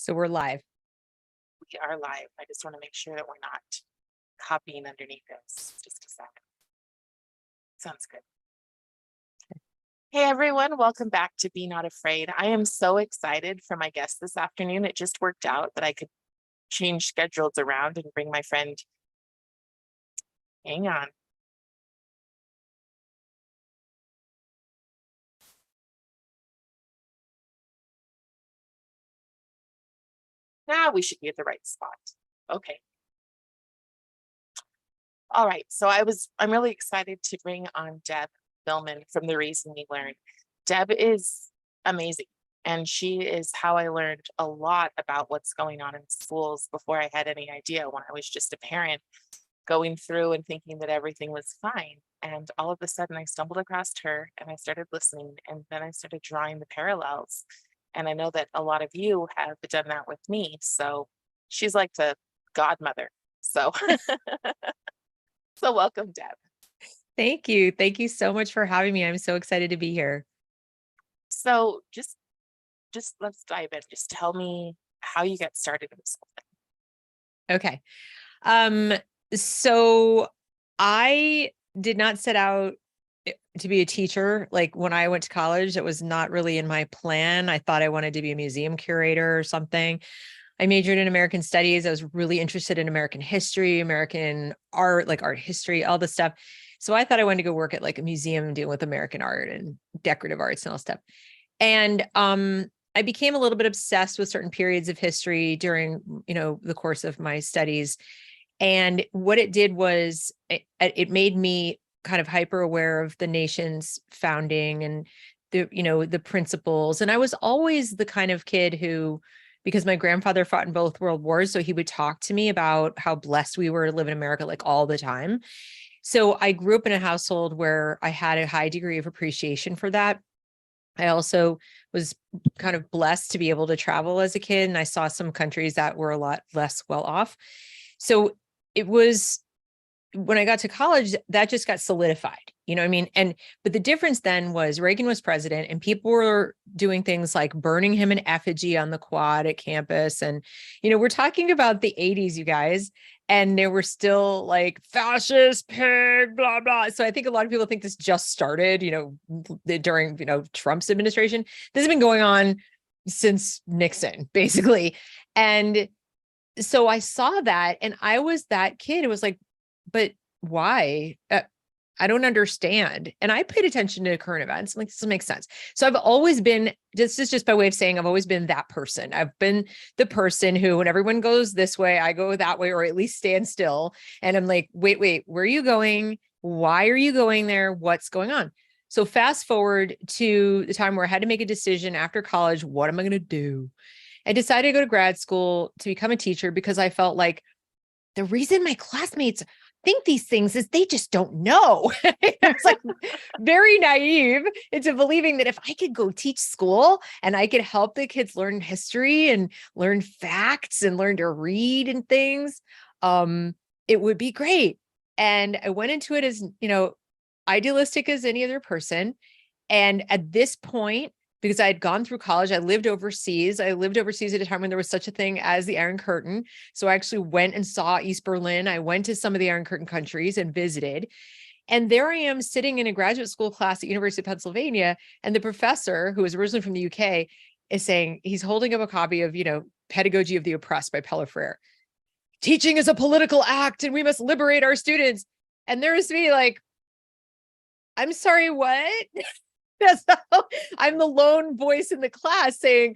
So we're live. We are live. I just want to make sure that we're not copying underneath this. Just a second. Sounds good. Hey everyone, welcome back to Be Not Afraid. I am so excited for my guest this afternoon. It just worked out that I could change schedules around and bring my friend. Hang on. Now we should be at the right spot. Okay. All right, so I'm really excited to bring on Deb Fillman from The Reason We Learn. Deb is amazing, and she is how I learned a lot about what's going on in schools before I had any idea, when I was just a parent going through and thinking that everything was fine. And all of a sudden I stumbled across her and I started listening, and then I started drawing the parallels. And I know that a lot of you have done that with me. So she's like the godmother. So so welcome, Deb. Thank you. Thank you so much for having me. I'm so excited to be here. So just let's dive in. Just tell me how you got started in this whole Okay. So I did not set out to be a teacher. Like when I went to college, it was not really in my plan. I thought I wanted to be a museum curator or something. I majored in American studies. I was really interested in American history, American art, like art history, all this stuff. So I thought I wanted to go work at like a museum dealing with American art and decorative arts and all stuff. And I became a little bit obsessed with certain periods of history during, the course of my studies. And what it did was it made me kind of hyper aware of the nation's founding and the principles. And I was always the kind of kid who, because my grandfather fought in both world wars, so he would talk to me about how blessed we were to live in America like all the time. So I grew up in a household where I had a high degree of appreciation for that. I also was kind of blessed to be able to travel as a kid, and I saw some countries that were a lot less well off. So it was, when I got to college, that just got solidified, you know what I mean? But the difference then was Reagan was president and people were doing things like burning him in effigy on the quad at campus. And, we're talking about the 80s, you guys, and there were still like fascist pig, blah, blah. So I think a lot of people think this just started, during, Trump's administration. This has been going on since Nixon, basically. And so I saw that and I was that kid. It was like, but why? I don't understand. And I paid attention to current events. I'm like, this makes sense. So I've always been, this is just by way of saying, I've always been that person. I've been the person who, when everyone goes this way, I go that way, or at least stand still. And I'm like, wait, where are you going? Why are you going there? What's going on? So fast forward to the time where I had to make a decision after college. What am I going to do? I decided to go to grad school to become a teacher because I felt like the reason my classmates think these things is they just don't know. It's like very naive into believing that if I could go teach school and I could help the kids learn history and learn facts and learn to read and things, it would be great. And I went into it as, idealistic as any other person. And at this point, because I had gone through college, I lived overseas. I lived overseas at a time when there was such a thing as the Iron Curtain. So I actually went and saw East Berlin. I went to some of the Iron Curtain countries and visited. And there I am sitting in a graduate school class at University of Pennsylvania. And the professor, who was originally from the UK, is saying, he's holding up a copy of, Pedagogy of the Oppressed by Paulo Freire. Teaching is a political act and we must liberate our students. And there was me like, I'm sorry, what? So I'm the lone voice in the class saying,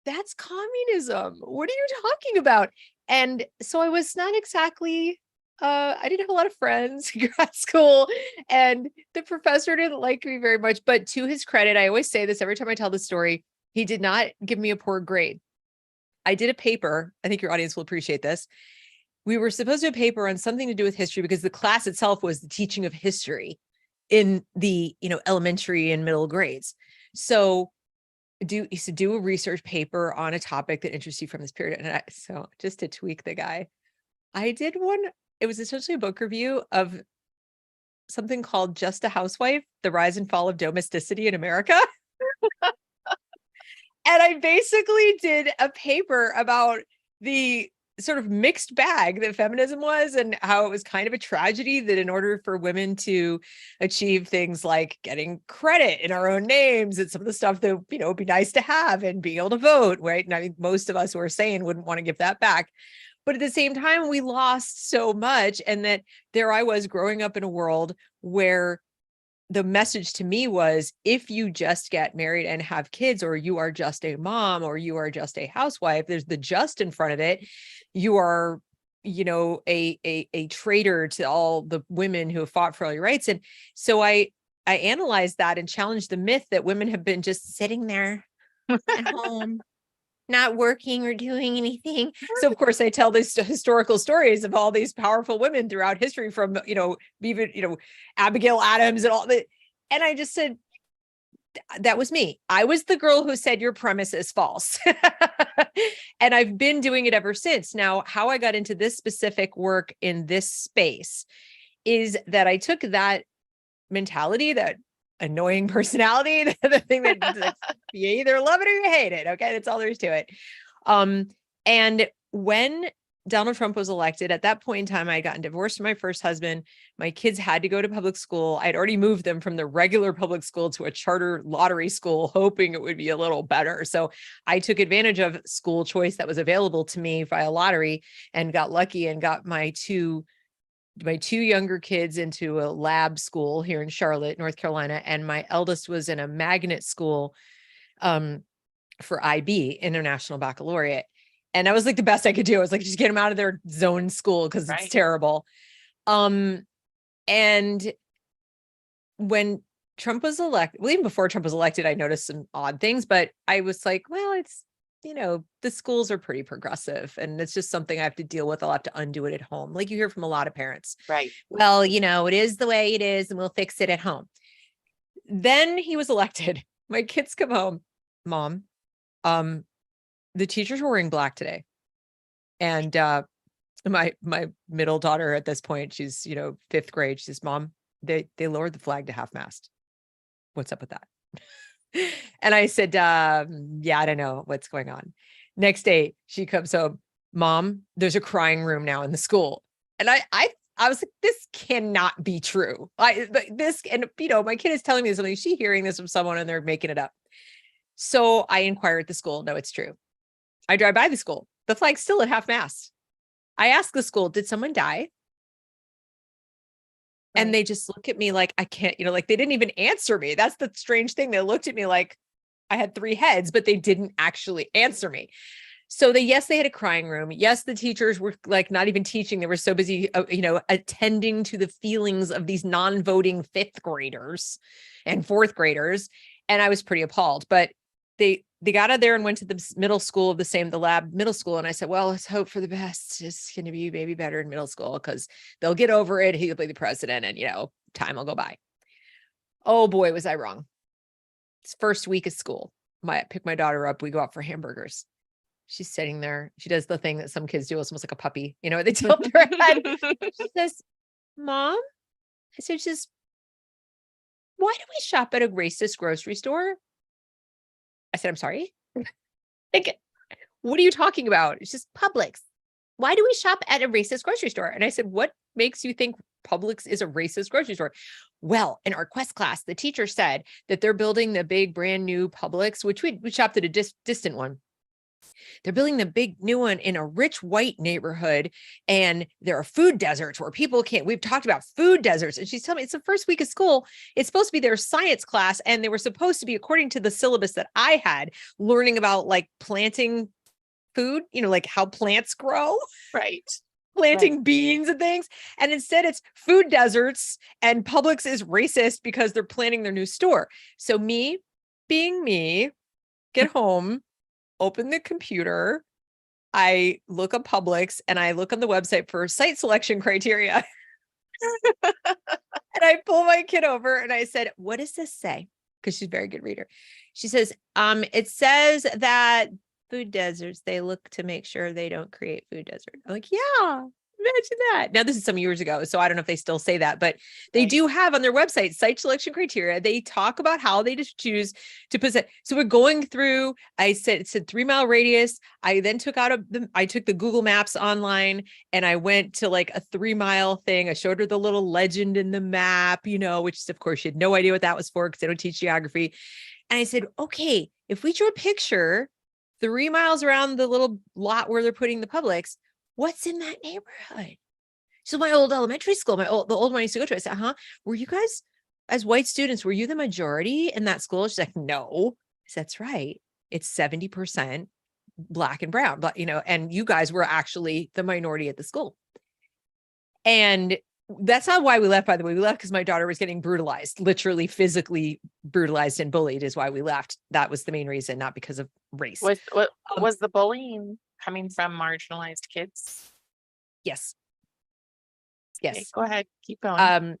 that's communism. What are you talking about? And so I was not exactly, I didn't have a lot of friends in grad school, and the professor didn't like me very much, but to his credit, I always say this every time I tell the story, he did not give me a poor grade. I did a paper. I think your audience will appreciate this. We were supposed to do a paper on something to do with history because the class itself was the teaching of history in the, elementary and middle grades. So do a research paper on a topic that interests you from this period. And so just to tweak the guy, I did one. It was essentially a book review of something called Just a Housewife, The Rise and Fall of Domesticity in America. I basically did a paper about the sort of mixed bag that feminism was, and how it was kind of a tragedy that in order for women to achieve things like getting credit in our own names and some of the stuff that, would be nice to have, and being able to vote, right? And I think most of us who are sane wouldn't want to give that back. But at the same time, we lost so much. And that there I was growing up in a world where the message to me was, if you just get married and have kids, or you are just a mom, or you are just a housewife, there's the just in front of it, you are, a traitor to all the women who have fought for all your rights. And so I analyzed that and challenged the myth that women have been just sitting there at home, not working or doing anything. So of course I tell these historical stories of all these powerful women throughout history, from, even, Abigail Adams and all that. And I just said, that was me. I was the girl who said your premise is false. And I've been doing it ever since. Now, how I got into this specific work in this space is that I took that mentality, that annoying personality, the thing that you either love it or you hate it. Okay. That's all there is to it. And when Donald Trump was elected, at that point in time, I had gotten divorced from my first husband. My kids had to go to public school. I'd already moved them from the regular public school to a charter lottery school, hoping it would be a little better. So I took advantage of school choice that was available to me via lottery, and got lucky and got my two younger kids into a lab school here in Charlotte, North Carolina. And my eldest was in a magnet school for IB, International Baccalaureate. And that was like the best I could do. I was like, just get them out of their zone school, because it's terrible. And when Trump was elected, well, even before Trump was elected, I noticed some odd things, but I was like, well, it's, the schools are pretty progressive, and it's just something I have to deal with. I'll have to undo it at home. Like you hear from a lot of parents. Right. Well, it is the way it is, and we'll fix it at home. Then he was elected. My kids come home, Mom, the teachers were wearing black today. And my middle daughter at this point, she's, 5th grade. She says, Mom, they lowered the flag to half mast. What's up with that? And I said, yeah, I don't know what's going on. Next day, she comes home, Mom, there's a crying room now in the school. And I was like, this cannot be true. My kid is telling me something. She's hearing this from someone and they're making it up. So I inquire at the school. No, it's true. I drive by the school. The flag's still at half mast. I ask the school, did someone die? Right. And they just look at me like, I can't, like they didn't even answer me. That's the strange thing. They looked at me like I had 3 heads, but they didn't actually answer me. So yes, they had a crying room. Yes, the teachers were like not even teaching. They were so busy, attending to the feelings of these non-voting 5th graders and 4th graders. And I was pretty appalled, but they got out there and went to the middle school of the lab middle school. And I said, well, let's hope for the best. It's going to be maybe better in middle school, because they'll get over it. He'll be the president, and, time will go by. Oh boy, was I wrong. It's first week of school. I pick my daughter up. We go out for hamburgers. She's sitting there. She does the thing that some kids do. It's almost like a puppy. They tilt their head. She says, Mom, I said, why do we shop at a racist grocery store? I said, I'm sorry. Like, what are you talking about? It's just Publix. Why do we shop at a racist grocery store? And I said, what makes you think Publix is a racist grocery store? Well, in our Quest class, the teacher said that they're building the big brand new Publix, which we shopped at a distant one. They're building the big new one in a rich white neighborhood, and there are food deserts where people can't. We've talked about food deserts, and she's telling me it's the first week of school. It's supposed to be their science class, and they were supposed to be, according to the syllabus that I had, learning about like planting food, like how plants grow. Right. Planting beans and things. And instead it's food deserts, and Publix is racist because they're planning their new store. So me being me, get home, open the computer, I look up Publix, and I look on the website for site selection criteria. And I pull my kid over and I said, what does this say? Because she's a very good reader. She says, it says that food deserts, they look to make sure they don't create food desert. I'm like, yeah, Imagine that. Now, this is some years ago, so I don't know if they still say that, but they Right. do have on their website site selection criteria. They talk about how they just choose to possess. So we're going through, I said, it said 3-mile radius. I then took I took the Google Maps online and I went to like a 3-mile thing. I showed her the little legend in the map, which is, of course, she had no idea what that was for because they don't teach geography. And I said, okay, if we drew a picture 3 miles around the little lot where they're putting the Publix, what's in that neighborhood? So my old elementary school, the old one I used to go to, I said, were you guys, as white students, were you the majority in that school? She's like, no. I said, that's right. It's 70% Black and brown, but and you guys were actually the minority at the school. And that's not why we left, by the way. We left because my daughter was getting brutalized, literally physically brutalized and bullied is why we left. That was the main reason, not because of race. Was the bullying coming from marginalized kids? Yes. Okay, Yes. go ahead. Keep going.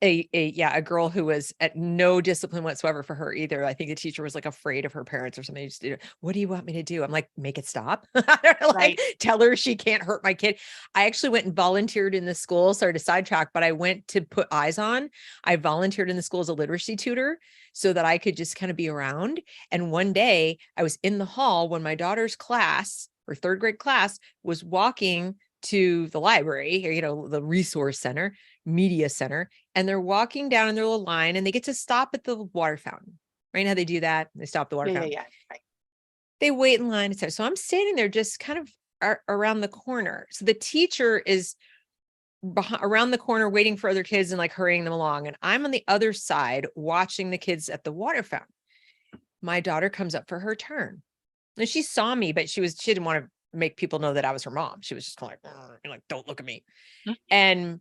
A girl who was at no discipline whatsoever for her either. I think the teacher was like afraid of her parents or something. Just, what do you want me to do? I'm like, make it stop. Right. Tell her she can't hurt my kid. I actually went and volunteered in the school. Sorry to sidetrack, but I went to put eyes on. I volunteered in the school as a literacy tutor so that I could just kind of be around. And one day I was in the hall when my daughter's class, her 3rd grade class, was walking to the library, or, the resource center, media center, and they're walking down in their little line and they get to stop at the water fountain. Right? How they do that? They stop at the water fountain. Yeah. Right. They wait in line, etc. So I'm standing there just kind of around the corner. So the teacher is around the corner waiting for other kids and like hurrying them along. And I'm on the other side watching the kids at the water fountain. My daughter comes up for her turn. And she saw me, but she didn't want to make people know that I was her mom. She was just kind of like, don't look at me. And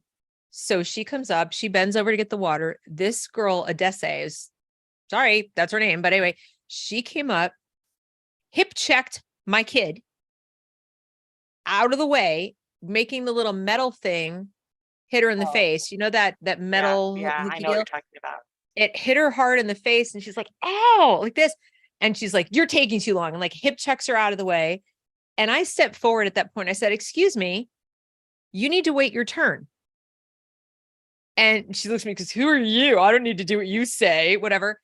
so she comes up, she bends over to get the water. This girl, Adese, sorry, that's her name. But anyway, she came up, hip checked my kid out of the way, making the little metal thing hit her in the face. You know, that metal. Yeah, I know what you're talking about. It hit her hard in the face and she's like, oh, like this. And she's like, you're taking too long. And like hip checks her out of the way. And I stepped forward at that point. I said, excuse me, you need to wait your turn. And she looks at me because who are you? I don't need to do what you say, whatever.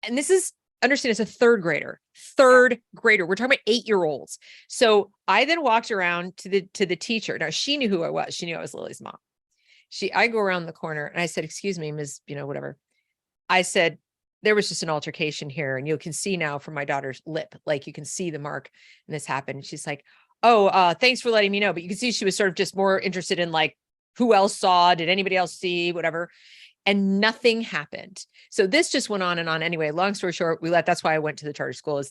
And this is, understand, it's a 3rd grader. We're talking about 8-year-olds. So I then walked around to the teacher. Now she knew who I was. She knew I was Lily's mom. I go around the corner and I said, excuse me, Ms. Whatever. I said, there was just an altercation here. And you can see now from my daughter's lip, like you can see the mark and this happened. She's like, oh, thanks for letting me know. But you can see she was sort of just more interested in like, who else saw, did anybody else see, whatever. And nothing happened. So this just went on and on. Anyway, long story short, that's why I went to the charter school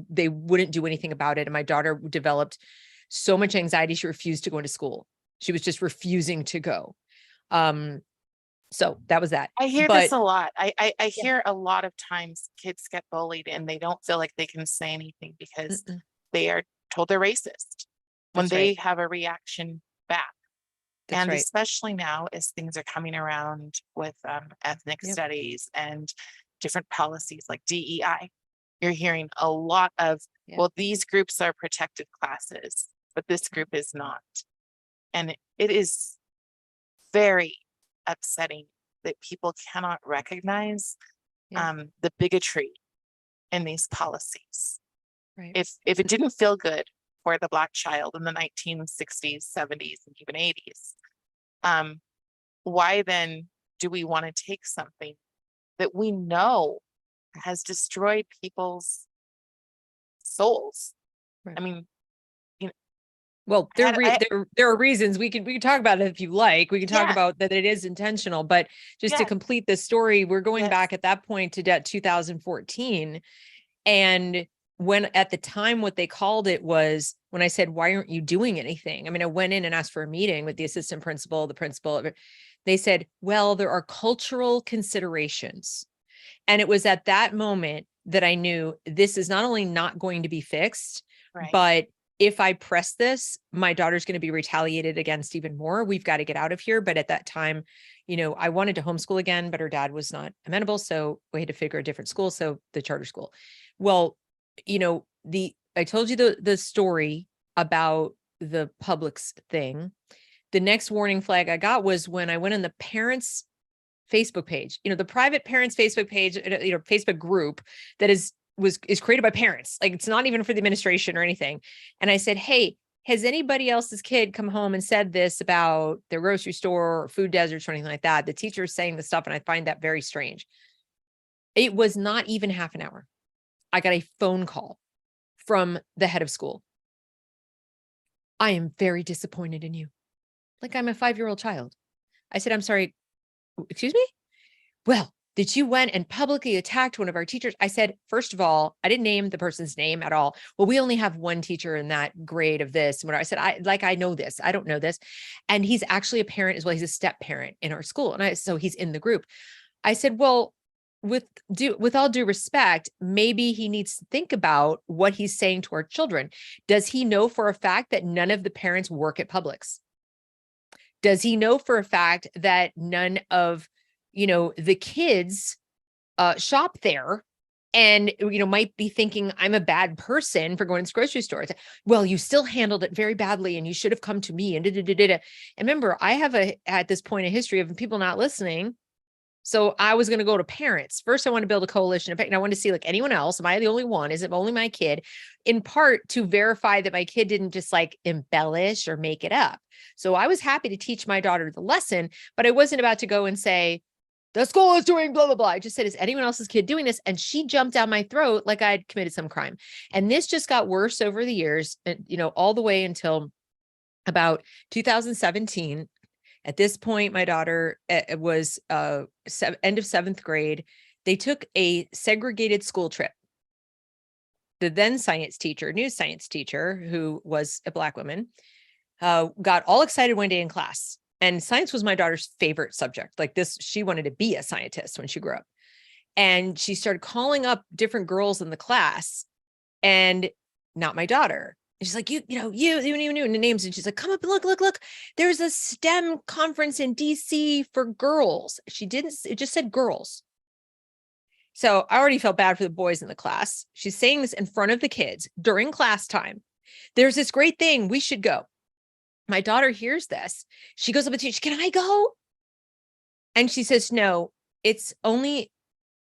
they wouldn't do anything about it. And my daughter developed so much anxiety. She refused to go into school. She was just refusing to go. So that was that. I hear this a lot. I hear a lot of times kids get bullied and they don't feel like they can say anything because they are told they're racist when they have a reaction back. And especially now as things are coming around with ethnic studies and different policies like DEI, you're hearing a lot of, well, these groups are protected classes, but this group is not. And it is very upsetting that people cannot recognize the bigotry in these policies. Right. If it didn't feel good for the Black child in the 1960s, 70s, and even 80s, why then do we want to take something that we know has destroyed people's souls? Right. I mean, well, there are reasons we can talk about it if you like. We can talk about that it is intentional, but just to complete this story, we're going back at that point to 2014. And when at the time, what they called it was when I said, why aren't you doing anything? I mean, I went in and asked for a meeting with the assistant principal, the principal. They said, well, there are cultural considerations. And it was at that moment that I knew this is not only not going to be fixed, but if I press this, my daughter's going to be retaliated against even more. We've got to get out of here. But at that time, I wanted to homeschool again, but her dad was not amenable. So we had to figure a different school. So the charter school. Well, I told you the story about the Publix thing. The next warning flag I got was when I went on the parents' Facebook page, the private parents Facebook page, Facebook group that is created by parents. Like, it's not even for the administration or anything. And I said, hey, has anybody else's kid come home and said this about their grocery store or food deserts or anything like that? The teacher is saying the stuff, and I find that very strange. It was not even half an hour. I got a phone call from the head of school. I am very disappointed in you. Like, I'm a 5-year-old child. I said, I'm sorry, excuse me? Well, that you went and publicly attacked one of our teachers. I said, first of all, I didn't name the person's name at all. Well, we only have one teacher in that grade of this. And I said, I know this. I don't know this. And he's actually a parent as well. He's a step parent in our school. And so he's in the group. I said, well, with all due respect, maybe he needs to think about what he's saying to our children. Does he know for a fact that none of the parents work at Publix? Does he know for a fact that none of the kids shop there and, might be thinking I'm a bad person for going to the grocery store? Well, you still handled it very badly and you should have come to me and And remember, I have at this point a history of people not listening. So I was going to go to parents. First, I want to build a coalition of, and I want to see, like, anyone else. Am I the only one? Is it only my kid? In part to verify that my kid didn't just like embellish or make it up. So I was happy to teach my daughter the lesson, but I wasn't about to go and say, the school is doing blah, blah, blah. I just said, is anyone else's kid doing this? And she jumped down my throat like I'd committed some crime. And this just got worse over the years, all the way until about 2017. At this point, my daughter was end of 7th grade. They took a segregated school trip. The then new science teacher, who was a Black woman, got all excited one day in class. And science was my daughter's favorite subject. Like this, she wanted to be a scientist when she grew up. And she started calling up different girls in the class, and not my daughter. And she's like, you and the names. And she's like, come up, look. There's a STEM conference in DC for girls. It just said girls. So I already felt bad for the boys in the class. She's saying this in front of the kids during class time. There's this great thing. We should go. My daughter hears this. She goes up to the teacher, can I go? And she says, no, it's only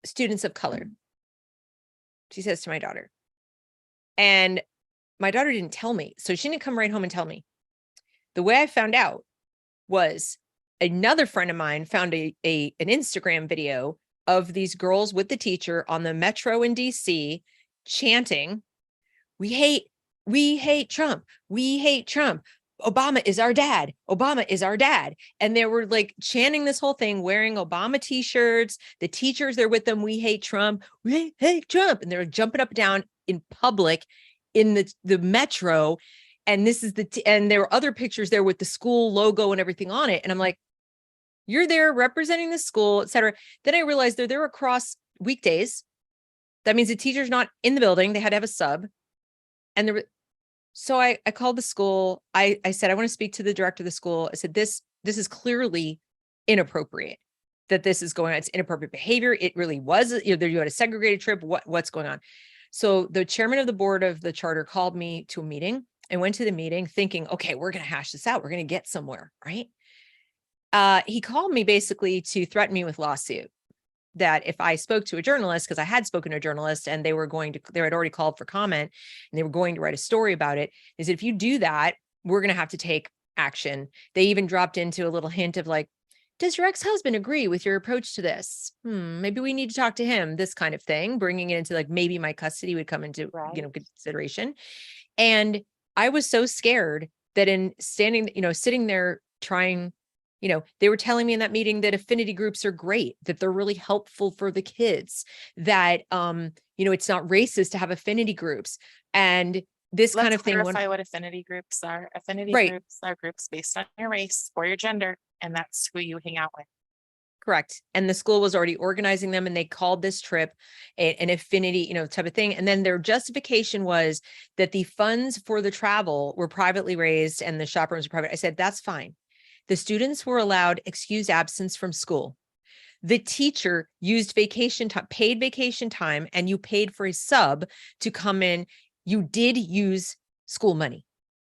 students of color. She says to my daughter. And my daughter didn't tell me. So she didn't come right home and tell me. The way I found out was another friend of mine found an Instagram video of these girls with the teacher on the metro in DC chanting, we hate Trump. We hate Trump. Obama is our dad. Obama is our dad. And they were like chanting this whole thing, wearing Obama t-shirts. The teachers, they're with them. We hate Trump. We hate Trump. And they were jumping up and down in public in the metro. And and there were other pictures there with the school logo and everything on it. And I'm like, you're there representing the school, et cetera. Then I realized they're there across weekdays. That means the teacher's not in the building. They had to have a sub. And so I called the school. I said, I want to speak to the director of the school. I said, this is clearly inappropriate that this is going on. It's inappropriate behavior. It really was, you had a segregated trip. What's going on? So the chairman of the board of the charter called me to a meeting. I went to the meeting thinking, okay, we're going to hash this out. We're going to get somewhere, right? He called me basically to threaten me with lawsuit, that if I spoke to a journalist, because I had spoken to a journalist and they had already called for comment and they were going to write a story about it, is if you do that, we're going to have to take action. They even dropped into a little hint of like, does your ex-husband agree with your approach to this? Maybe we need to talk to him, this kind of thing, bringing it into like, maybe my custody would come into, consideration. And I was so scared that in sitting there trying, they were telling me in that meeting that affinity groups are great, that they're really helpful for the kids, that, it's not racist to have affinity groups. And this kind of thing. Let's clarify what affinity groups are. Affinity groups are groups based on your race or your gender, and that's who you hang out with. Correct. And the school was already organizing them, and they called this trip an affinity, type of thing. And then their justification was that the funds for the travel were privately raised and the chaperones were private. I said, that's fine. The students were allowed excused absence from school. The teacher used vacation time, paid vacation time, and you paid for a sub to come in. You did use school money.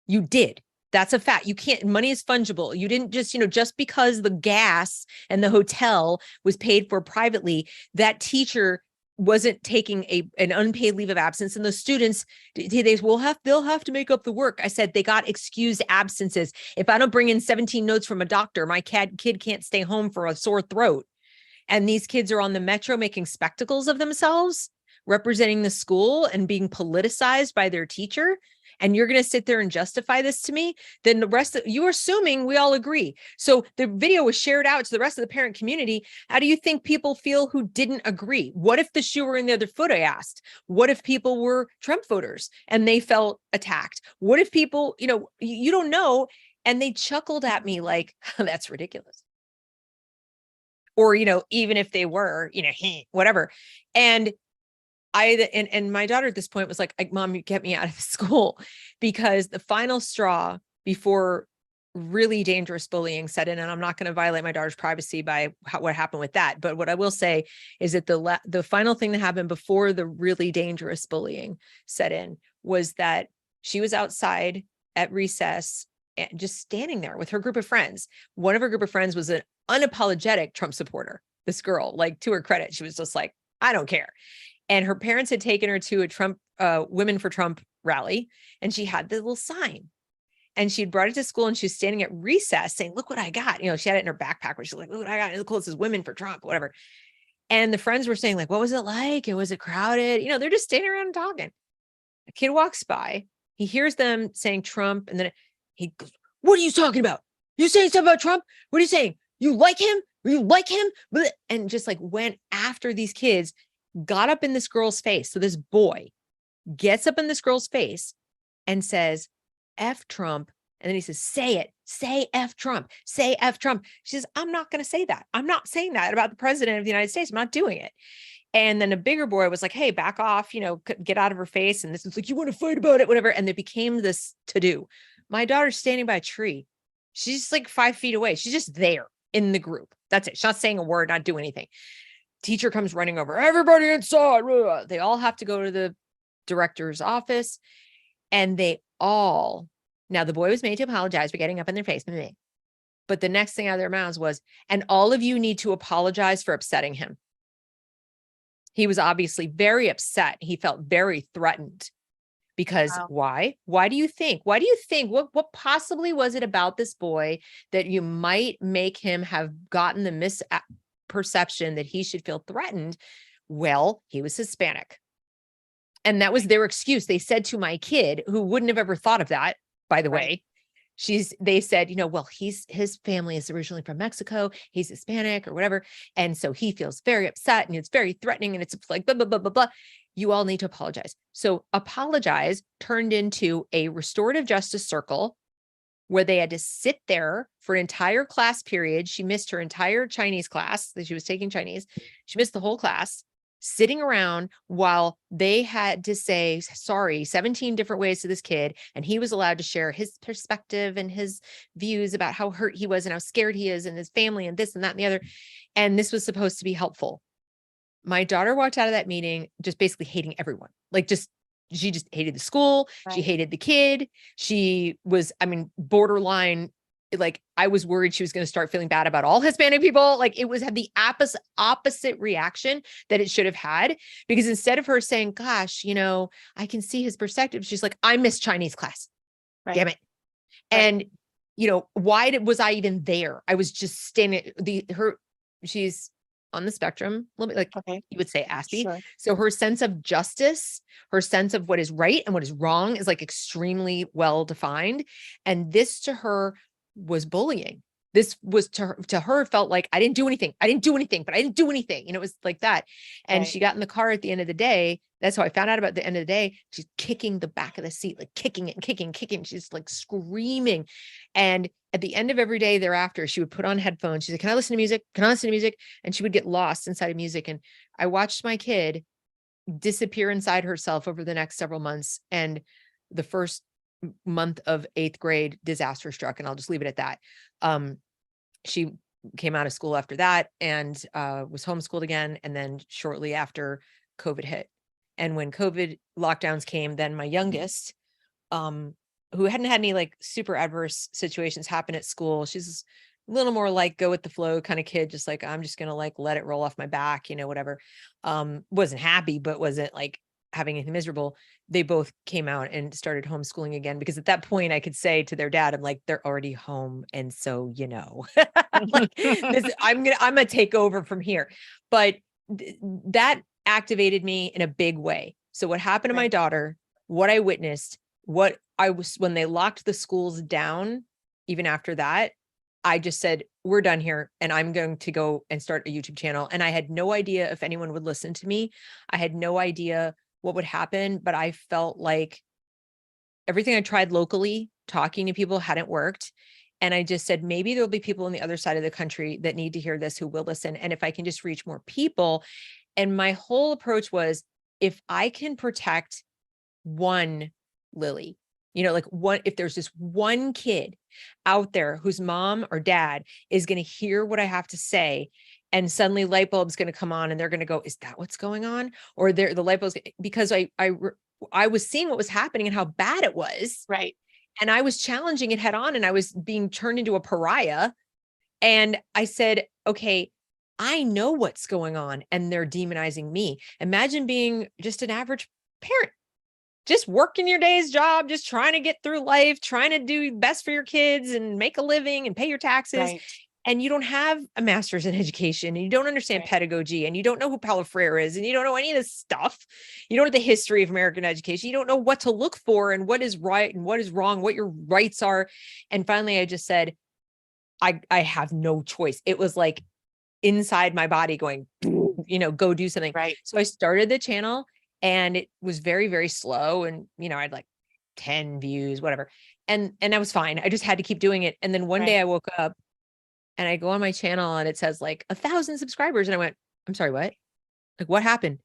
You did. That's a fact. You can't, money is fungible. You didn't just, just because the gas and the hotel was paid for privately, that teacher wasn't taking an unpaid leave of absence, and the students, they'll have to make up the work. I said, they got excused absences. If I don't bring in 17 notes from a doctor, my kid can't stay home for a sore throat. And these kids are on the metro making spectacles of themselves, representing the school and being politicized by their teacher. And you're going to sit there and justify this to me, then the rest of you're assuming we all agree. So the video was shared out to the rest of the parent community. How do you think people feel who didn't agree? What if the shoe were in the other foot? I asked. What if people were Trump voters and they felt attacked? What if people, you don't know. And they chuckled at me like, that's ridiculous. Or, even if they were, whatever. And and my daughter at this point was like, Mom, you get me out of the school, because the final straw before really dangerous bullying set in, and I'm not going to violate my daughter's privacy by what happened with that. But what I will say is that the final thing that happened before the really dangerous bullying set in was that she was outside at recess and just standing there with her group of friends. One of her group of friends was an unapologetic Trump supporter. This girl, like, to her credit, she was just like, I don't care. And her parents had taken her to a Trump, Women for Trump rally, and she had the little sign, and she'd brought it to school, and she was standing at recess saying, look what I got. She had it in her backpack where she's like, look what I got. It's cool. It says Women for Trump, whatever. And the friends were saying, like, what was it like? And was it crowded? They're just standing around and talking. A kid walks by, he hears them saying Trump, and then he goes, what are you talking about? You saying something about Trump? What are you saying? You like him? You like him? And just like went after these kids, got up in this girl's face. So this boy gets up in this girl's face and says, F Trump. And then he says, say it, say F Trump, say F Trump. She says, I'm not going to say that. I'm not saying that about the president of the United States. I'm not doing it. And then a bigger boy was like, hey, back off, get out of her face. And this was like, you want to fight about it, whatever. And it became this to do. My daughter's standing by a tree. She's like 5 feet away. She's just there in the group. That's it. She's not saying a word, not doing anything. Teacher comes running over, everybody inside. They all have to go to the director's office, and now the boy was made to apologize for getting up in their face. But the next thing out of their mouths was, and all of you need to apologize for upsetting him. He was obviously very upset. He felt very threatened. Because wow. Why do you think? What possibly was it about this boy that you might make him have gotten the misperception that he should feel threatened? Well, he was Hispanic. And that was their excuse. They said to my kid, who wouldn't have ever thought of that, by the way, they said, well, his family is originally from Mexico. He's Hispanic or whatever. And so he feels very upset, and it's very threatening, and it's like, blah, blah, blah, blah, blah. You all need to apologize. So apologize turned into a restorative justice circle where they had to sit there for an entire class period. She missed her entire Chinese class that she was taking Chinese. She missed the whole class, sitting around while they had to say sorry 17 different ways to this kid. And he was allowed to share his perspective and his views about how hurt he was and how scared he is and his family and this and that and the other. And this was supposed to be helpful. My daughter walked out of that meeting just basically hating everyone. She just hated the school. Right. She hated the kid. She was, borderline. Like, I was worried she was going to start feeling bad about all Hispanic people. Like, it had the opposite reaction that it should have had, because instead of her saying, gosh, I can see his perspective, she's like, I missed Chinese class. Right. Damn it. Right. And, why was I even there? I was just standing she's on the spectrum, a little bit like you would say Aspie. Sure. So her sense of justice, her sense of what is right and what is wrong is like extremely well defined. And this to her was bullying. This was to her felt like I didn't do anything, but I didn't do anything. It was like that. And she got in the car at the end of the day. That's how I found out about the end of the day. She's kicking the back of the seat, like kicking it and kicking. She's like screaming. And at the end of every day thereafter, she would put on headphones. She's like, can I listen to music? Can I listen to music? And she would get lost inside of music. And I watched my kid disappear inside herself over the next several months. And the first month of 8th grade, disaster struck. And I'll just leave it at that. She came out of school after that and was homeschooled again. And then shortly after, COVID hit. And when COVID lockdowns came, then my youngest who hadn't had any like super adverse situations happen at school. She's a little more like go with the flow kind of kid, just like, I'm just going to like let it roll off my back, whatever. Wasn't happy, but wasn't like having anything miserable. They both came out and started homeschooling again, because at that point I could say to their dad, I'm like, they're already home. And so, like this, I'm gonna take over from here. But that activated me in a big way. So what happened to my daughter, what I witnessed, what I was, when they locked the schools down, even after that, I just said, we're done here. And I'm going to go and start a YouTube channel. And I had no idea if anyone would listen to me. I had no idea what would happen, but I felt like everything I tried locally, talking to people, hadn't worked. And I just said, maybe there'll be people on the other side of the country that need to hear this, who will listen. And if I can just reach more people. And my whole approach was, if I can protect one Lily, like one, if there's just one kid out there whose mom or dad is going to hear what I have to say, and suddenly light bulb's going to come on and they're going to go, is that what's going on? Or the light bulbs, because I was seeing what was happening and how bad it was. Right. And I was challenging it head on, and I was being turned into a pariah. And I said, okay, I know what's going on, and they're demonizing me. Imagine being just an average parent, just working your day's job, just trying to get through life, trying to do best for your kids and make a living and pay your taxes. Right. And you don't have a master's in education, and you don't understand pedagogy, and you don't know who Paulo Freire is, and you don't know any of this stuff. You don't know the history of American education. You don't know what to look for and what is right and what is wrong, what your rights are. And finally, I just said, I have no choice. It was like inside my body going, go do something. Right. So I started the channel, and it was very, very slow. And, I had like 10 views, whatever. And I was fine. I just had to keep doing it. And then one day I woke up and I go on my channel and it says like 1,000 subscribers. And I went, I'm sorry, what? Like, what happened?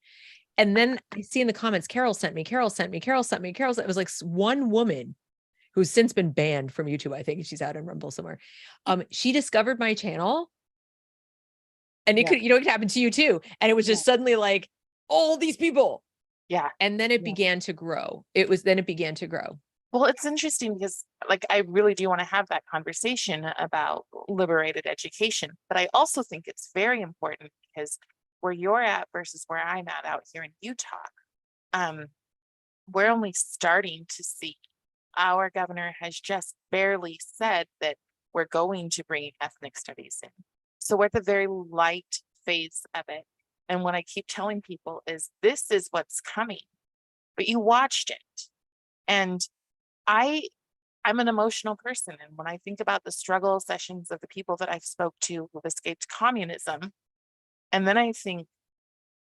And then I see in the comments, Carol sent me. It was like one woman who's since been banned from YouTube. I think she's out on Rumble somewhere. She discovered my channel, and it could, it could happen to you too. And it was just suddenly like all these people. Yeah. And then it began to grow. It began to grow. Well, it's interesting because like, I really do want to have that conversation about liberated education, but I also think it's very important because where you're at versus where I'm at out here in Utah, we're only starting to see. Our governor has just barely said that we're going to bring ethnic studies in. So we're at the very light phase of it. And what I keep telling people is this is what's coming, but you watched it. And I'm an emotional person. And when I think about the struggle sessions of the people that I've spoke to who've escaped communism, and then I think,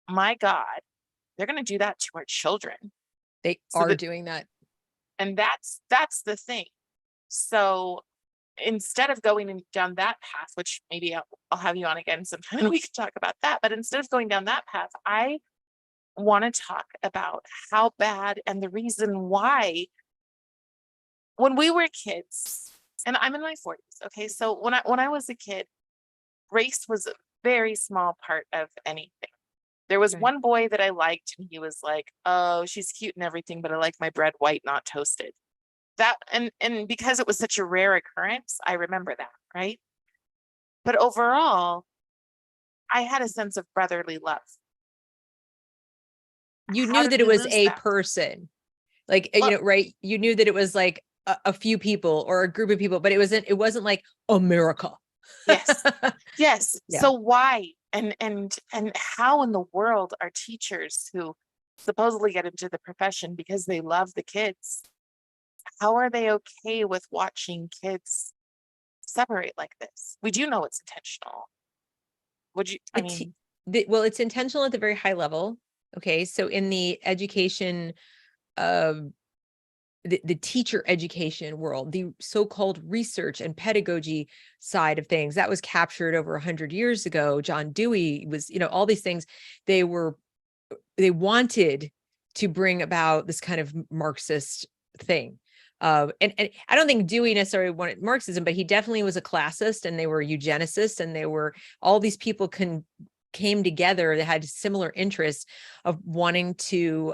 my God, they're going to do that to our children. They are doing that. And that's the thing. So instead of going down that path, which maybe I'll have you on again sometime and we can talk about that, but instead of going down that path, I want to talk about how bad and the reason why. When we were kids, and I'm in my 40s, okay, so when I was a kid, race was a very small part of anything. There was one boy that I liked, and he was like, oh, she's cute and everything, but I like my bread white, not toasted. That, and because it was such a rare occurrence, I remember that, right? But overall, I had a sense of brotherly love. You knew that it was a person, like, right? You knew that it was like a few people or a group of people, but it wasn't like America. Yes. Yes. Yeah. So why? And how in the world are teachers who supposedly get into the profession because they love the kids, how are they okay with watching kids separate like this? We do know it's intentional. Well, it's intentional at the very high level. Okay. So in the education, the teacher education world, the so-called research and pedagogy side of things, that was captured over 100 years ago. John Dewey was, all these things, they wanted to bring about this kind of Marxist thing. And I don't think Dewey necessarily wanted Marxism, but he definitely was a classist, and they were eugenicists, and all these people came together that had similar interests of wanting to,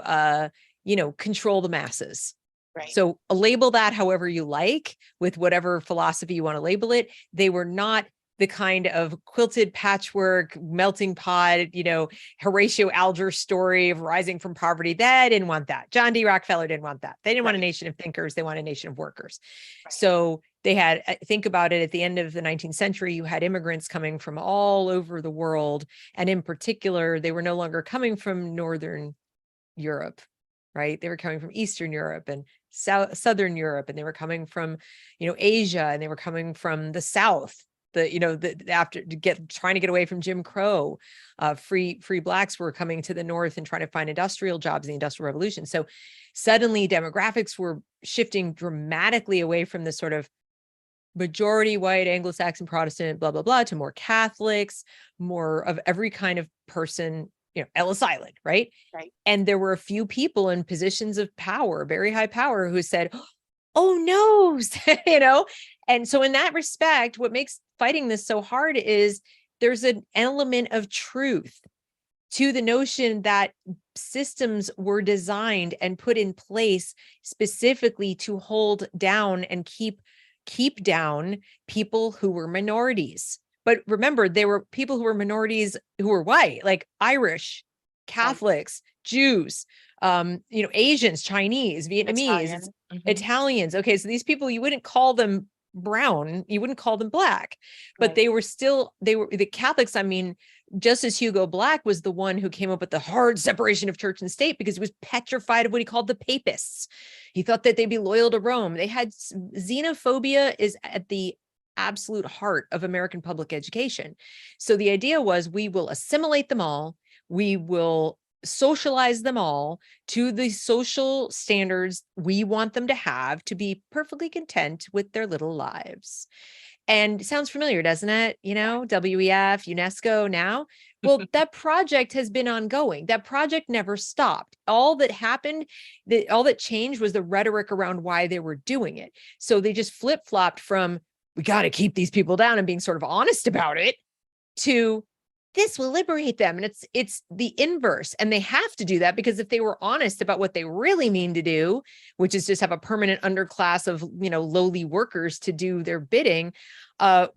control the masses. Right. So label that however you like, with whatever philosophy you want to label it. They were not the kind of quilted patchwork, melting pot, Horatio Alger story of rising from poverty. They didn't want that. John D. Rockefeller didn't want that. They didn't want a nation of thinkers. They want a nation of workers. Right. So they had, think about it, at the end of the 19th century, you had immigrants coming from all over the world. And in particular, they were no longer coming from Northern Europe, right? They were coming from Eastern Europe and Southern Europe, and they were coming from, Asia, and they were coming from the South. After trying to get away from Jim Crow, free blacks were coming to the North and trying to find industrial jobs in the Industrial Revolution. So suddenly demographics were shifting dramatically away from the sort of majority white Anglo-Saxon Protestant, blah, blah, blah, to more Catholics, more of every kind of person, Ellis Island, right? Right. And there were a few people in positions of power, very high power, who said, oh no, And so in that respect, what makes fighting this so hard is there's an element of truth to the notion that systems were designed and put in place specifically to hold down and keep down people who were minorities. But remember, there were people who were minorities who were white, like Irish, Catholics, Jews, Asians, Chinese, Vietnamese, Italians. Okay, so these people, you wouldn't call them brown, you wouldn't call them black, but they were the Catholics. I mean, Justice Hugo Black was the one who came up with the hard separation of church and state because he was petrified of what he called the papists. He thought that they'd be loyal to Rome. They had xenophobia is at the absolute heart of American public education. So the idea was, we will assimilate them all. We will socialize them all to the social standards we want them to have to be perfectly content with their little lives. And it sounds familiar, doesn't it? WEF, UNESCO now. Well, that project has been ongoing. That project never stopped. All that happened, all that changed was the rhetoric around why they were doing it. So they just flip-flopped from, we got to keep these people down and being sort of honest about it, to this will liberate them. And it's the inverse. And they have to do that, because if they were honest about what they really mean to do, which is just have a permanent underclass of, lowly workers to do their bidding,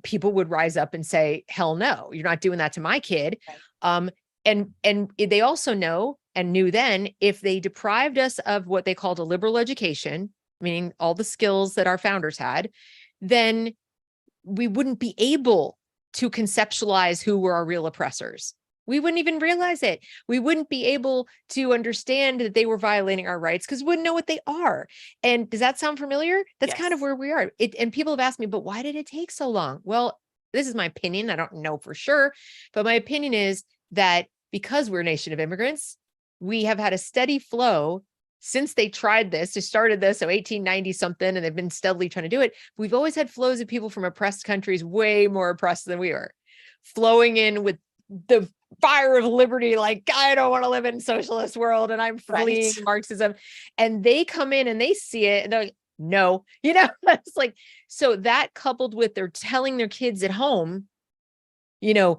people would rise up and say, hell no, you're not doing that to my kid. And they also know and knew then, if they deprived us of what they called a liberal education, meaning all the skills that our founders had, then we wouldn't be able to conceptualize who were our real oppressors. We wouldn't even realize it. We wouldn't be able to understand that they were violating our rights, because we wouldn't know what they are. And does that sound familiar? That's kind of where we are. And people have asked me, but why did it take so long? Well, this is my opinion. I don't know for sure, but my opinion is that because we're a nation of immigrants, we have had a steady flow since they tried this. They started this, so 1890 something, and they've been steadily trying to do it. We've always had flows of people from oppressed countries, way more oppressed than we are, flowing in with the fire of liberty, like, I don't want to live in a socialist world and I'm fleeing Marxism. And they come in and they see it and they're like, no, it's like, so that coupled with they're telling their kids at home,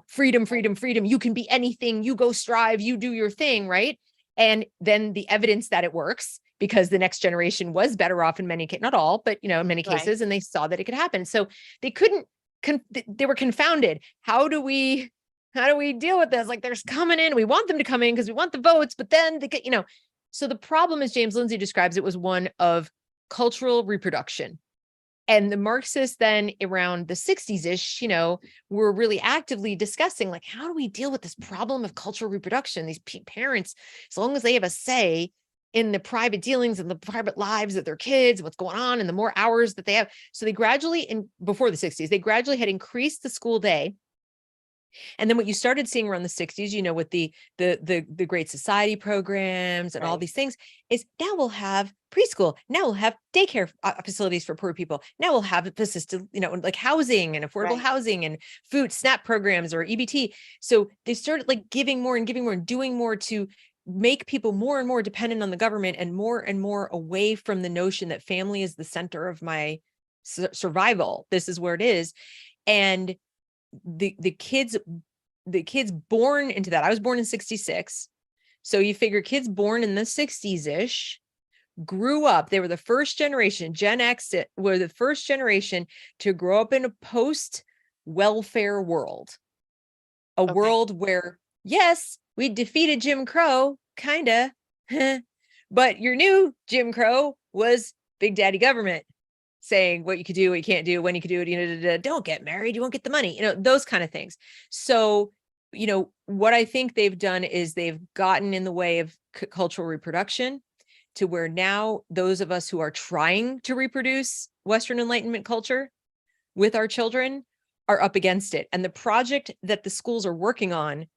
freedom, freedom, freedom, you can be anything, you go strive, you do your thing, right? And then the evidence that it works, because the next generation was better off in many cases, not all, but in many cases, and they saw that it could happen. So they couldn't, they were confounded. How do we deal with this? Like, there's coming in, we want them to come in because we want the votes, but then they get, so the problem, as James Lindsay describes it, was one of cultural reproduction. And the Marxists then around the 60s-ish, were really actively discussing, like, how do we deal with this problem of cultural reproduction? These parents, as long as they have a say in the private dealings and the private lives of their kids, what's going on, and the more hours that they have. So they gradually, before the 60s, they gradually had increased the school day. And then what you started seeing around the 60s, with the Great Society programs and all these things, is now we'll have preschool. Now we'll have daycare facilities for poor people. Now we'll have assisted, like housing and affordable housing and food SNAP programs or EBT. So they started like giving more and doing more to make people more and more dependent on the government and more away from the notion that family is the center of my survival. This is where it is. And the kids born into that. I was born in 66. So you figure kids born in the 60s-ish grew up, they were the first generation, Gen X were the first generation to grow up in a post-welfare world, a world where, yes, we defeated Jim Crow, kinda, but your new Jim Crow was Big Daddy government saying what you could do, what you can't do, when you could do it, don't get married, you won't get the money, those kind of things. So, what I think they've done is they've gotten in the way of cultural reproduction, to where now those of us who are trying to reproduce Western Enlightenment culture with our children are up against it. And the project that the schools are working on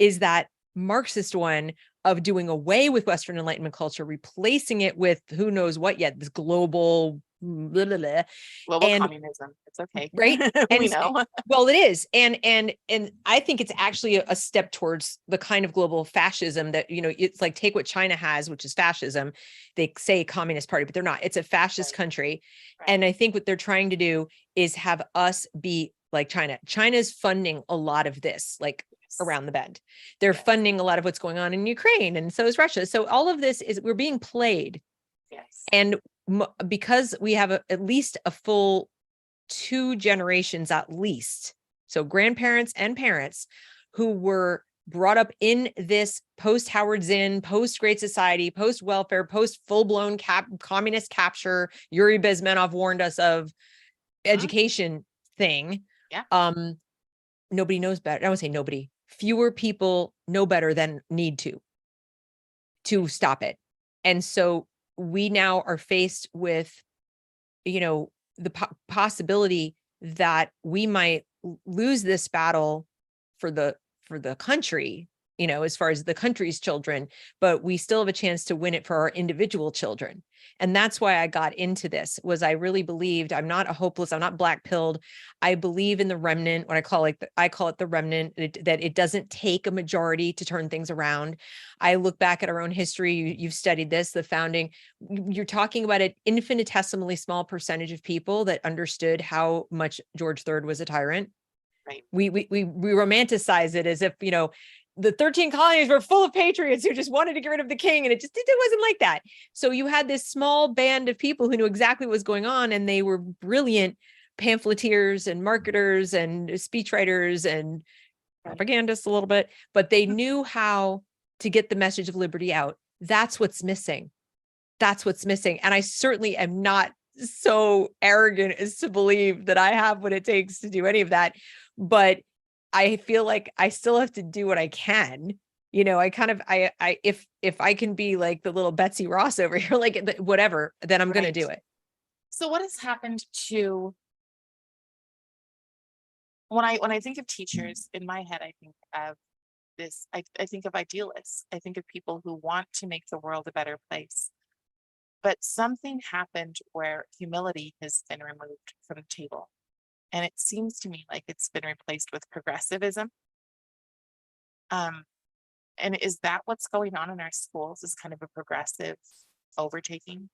is that Marxist one of doing away with Western Enlightenment culture, replacing it with who knows what yet, this global blah, blah, blah. Global communism. It's okay. Right. And we know. Well, it is. And I think it's actually a step towards the kind of global fascism that, it's like, take what China has, which is fascism. They say Communist Party, but they're not. It's a fascist country. Right. And I think what they're trying to do is have us be like China. China's funding a lot of this, like around the bend. They're funding a lot of what's going on in Ukraine. And so is Russia. So all of this we're being played. Yes. And because we have at least a full 2 generations, at least, so grandparents and parents who were brought up in this post Howard Zinn, post Great Society, post welfare, post full-blown communist capture, Yuri Bezmenov warned us of, education thing. Yeah. Nobody knows better. I would say nobody. Fewer people know better than need to stop it. And so we now are faced with, the possibility that we might lose this battle for the country, as far as the country's children, but we still have a chance to win it for our individual children. And that's why I got into this, was I really believed, I'm not black pilled. I believe in the remnant, what I call it the remnant, that it doesn't take a majority to turn things around. I look back at our own history. You've studied this, the founding, you're talking about an infinitesimally small percentage of people that understood how much George III was a tyrant. Right. We romanticize it as if, the 13 colonies were full of patriots who just wanted to get rid of the king. And it wasn't like that. So you had this small band of people who knew exactly what was going on. And they were brilliant pamphleteers and marketers and speechwriters and propagandists a little bit, but they knew how to get the message of liberty out. That's what's missing. And I certainly am not so arrogant as to believe that I have what it takes to do any of that. But I feel like I still have to do what I can. If I can be like the little Betsy Ross over here, like whatever, then I'm going to do it. So what has happened to, when I think of teachers, in my head, I think of this, I think of idealists. I think of people who want to make the world a better place. But something happened where humility has been removed from the table. And it seems to me like it's been replaced with progressivism. And is that what's going on in our schools, is kind of a progressive overtaking?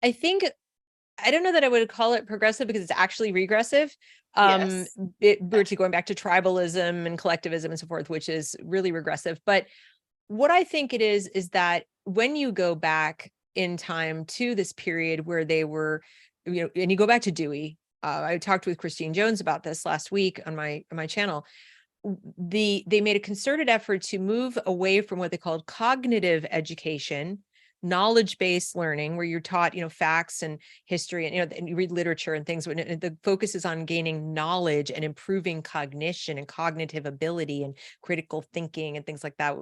I don't know that I would call it progressive, because it's actually regressive. Yes. We're going back to tribalism and collectivism and so forth, which is really regressive. But what I think it is that when you go back in time to this period where they were, and you go back to Dewey, I talked with Christine Jones about this last week on my channel. They made a concerted effort to move away from what they called cognitive education, knowledge-based learning, where you're taught, facts and history, and you read literature and things. And the focus is on gaining knowledge and improving cognition and cognitive ability and critical thinking and things like that,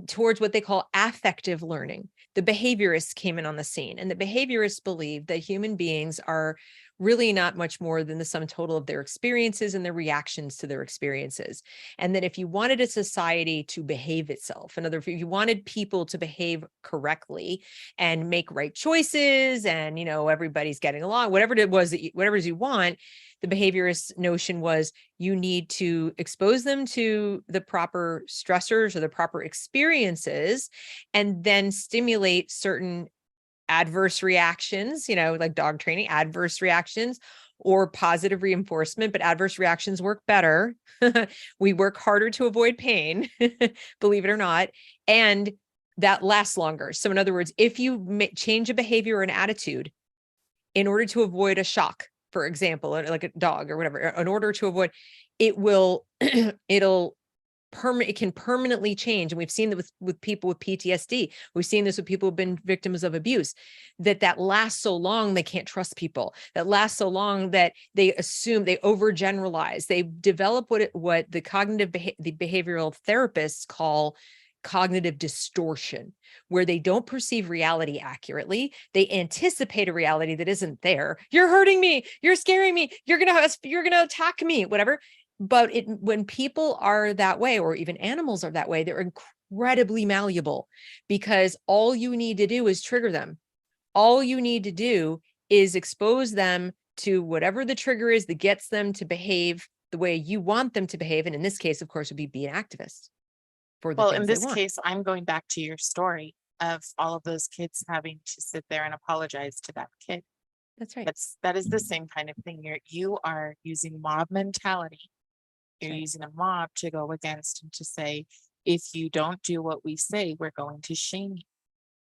towards what they call affective learning. The behaviorists came in on the scene, and the behaviorists believe that human beings are really not much more than the sum total of their experiences and their reactions to their experiences. And that if you wanted a society to behave itself, in other words, if you wanted people to behave correctly and make right choices, and everybody's getting along, whatever it was whatever you want, the behaviorist notion was you need to expose them to the proper stressors or the proper experiences, and then stimulate certain adverse reactions, like dog training, adverse reactions, or positive reinforcement, but adverse reactions work better. We work harder to avoid pain, believe it or not. And that lasts longer. So in other words, if you change a behavior or an attitude in order to avoid a shock, for example, like a dog or whatever, in order to avoid, it will, it can permanently change. And we've seen that with people with PTSD. We've seen this with people who've been victims of abuse, that lasts so long, they can't trust people. That lasts so long that they assume, they overgeneralize. They develop what the the behavioral therapists call cognitive distortion, where they don't perceive reality accurately. They anticipate a reality that isn't there. You're hurting me. You're scaring me. You're going to attack me, whatever. But when people are that way, or even animals are that way, they're incredibly malleable, because all you need to do is trigger them. All you need to do is expose them to whatever the trigger is that gets them to behave the way you want them to behave. And in this case, of course, would be an activist for the Well, things in they this want. case, I'm going back to your story of all of those kids having to sit there and apologize to that kid. That's right. That is the same kind of thing. You are using mob mentality. You're Right. using a mob to go against and to say, if you don't do what we say, we're going to shame you.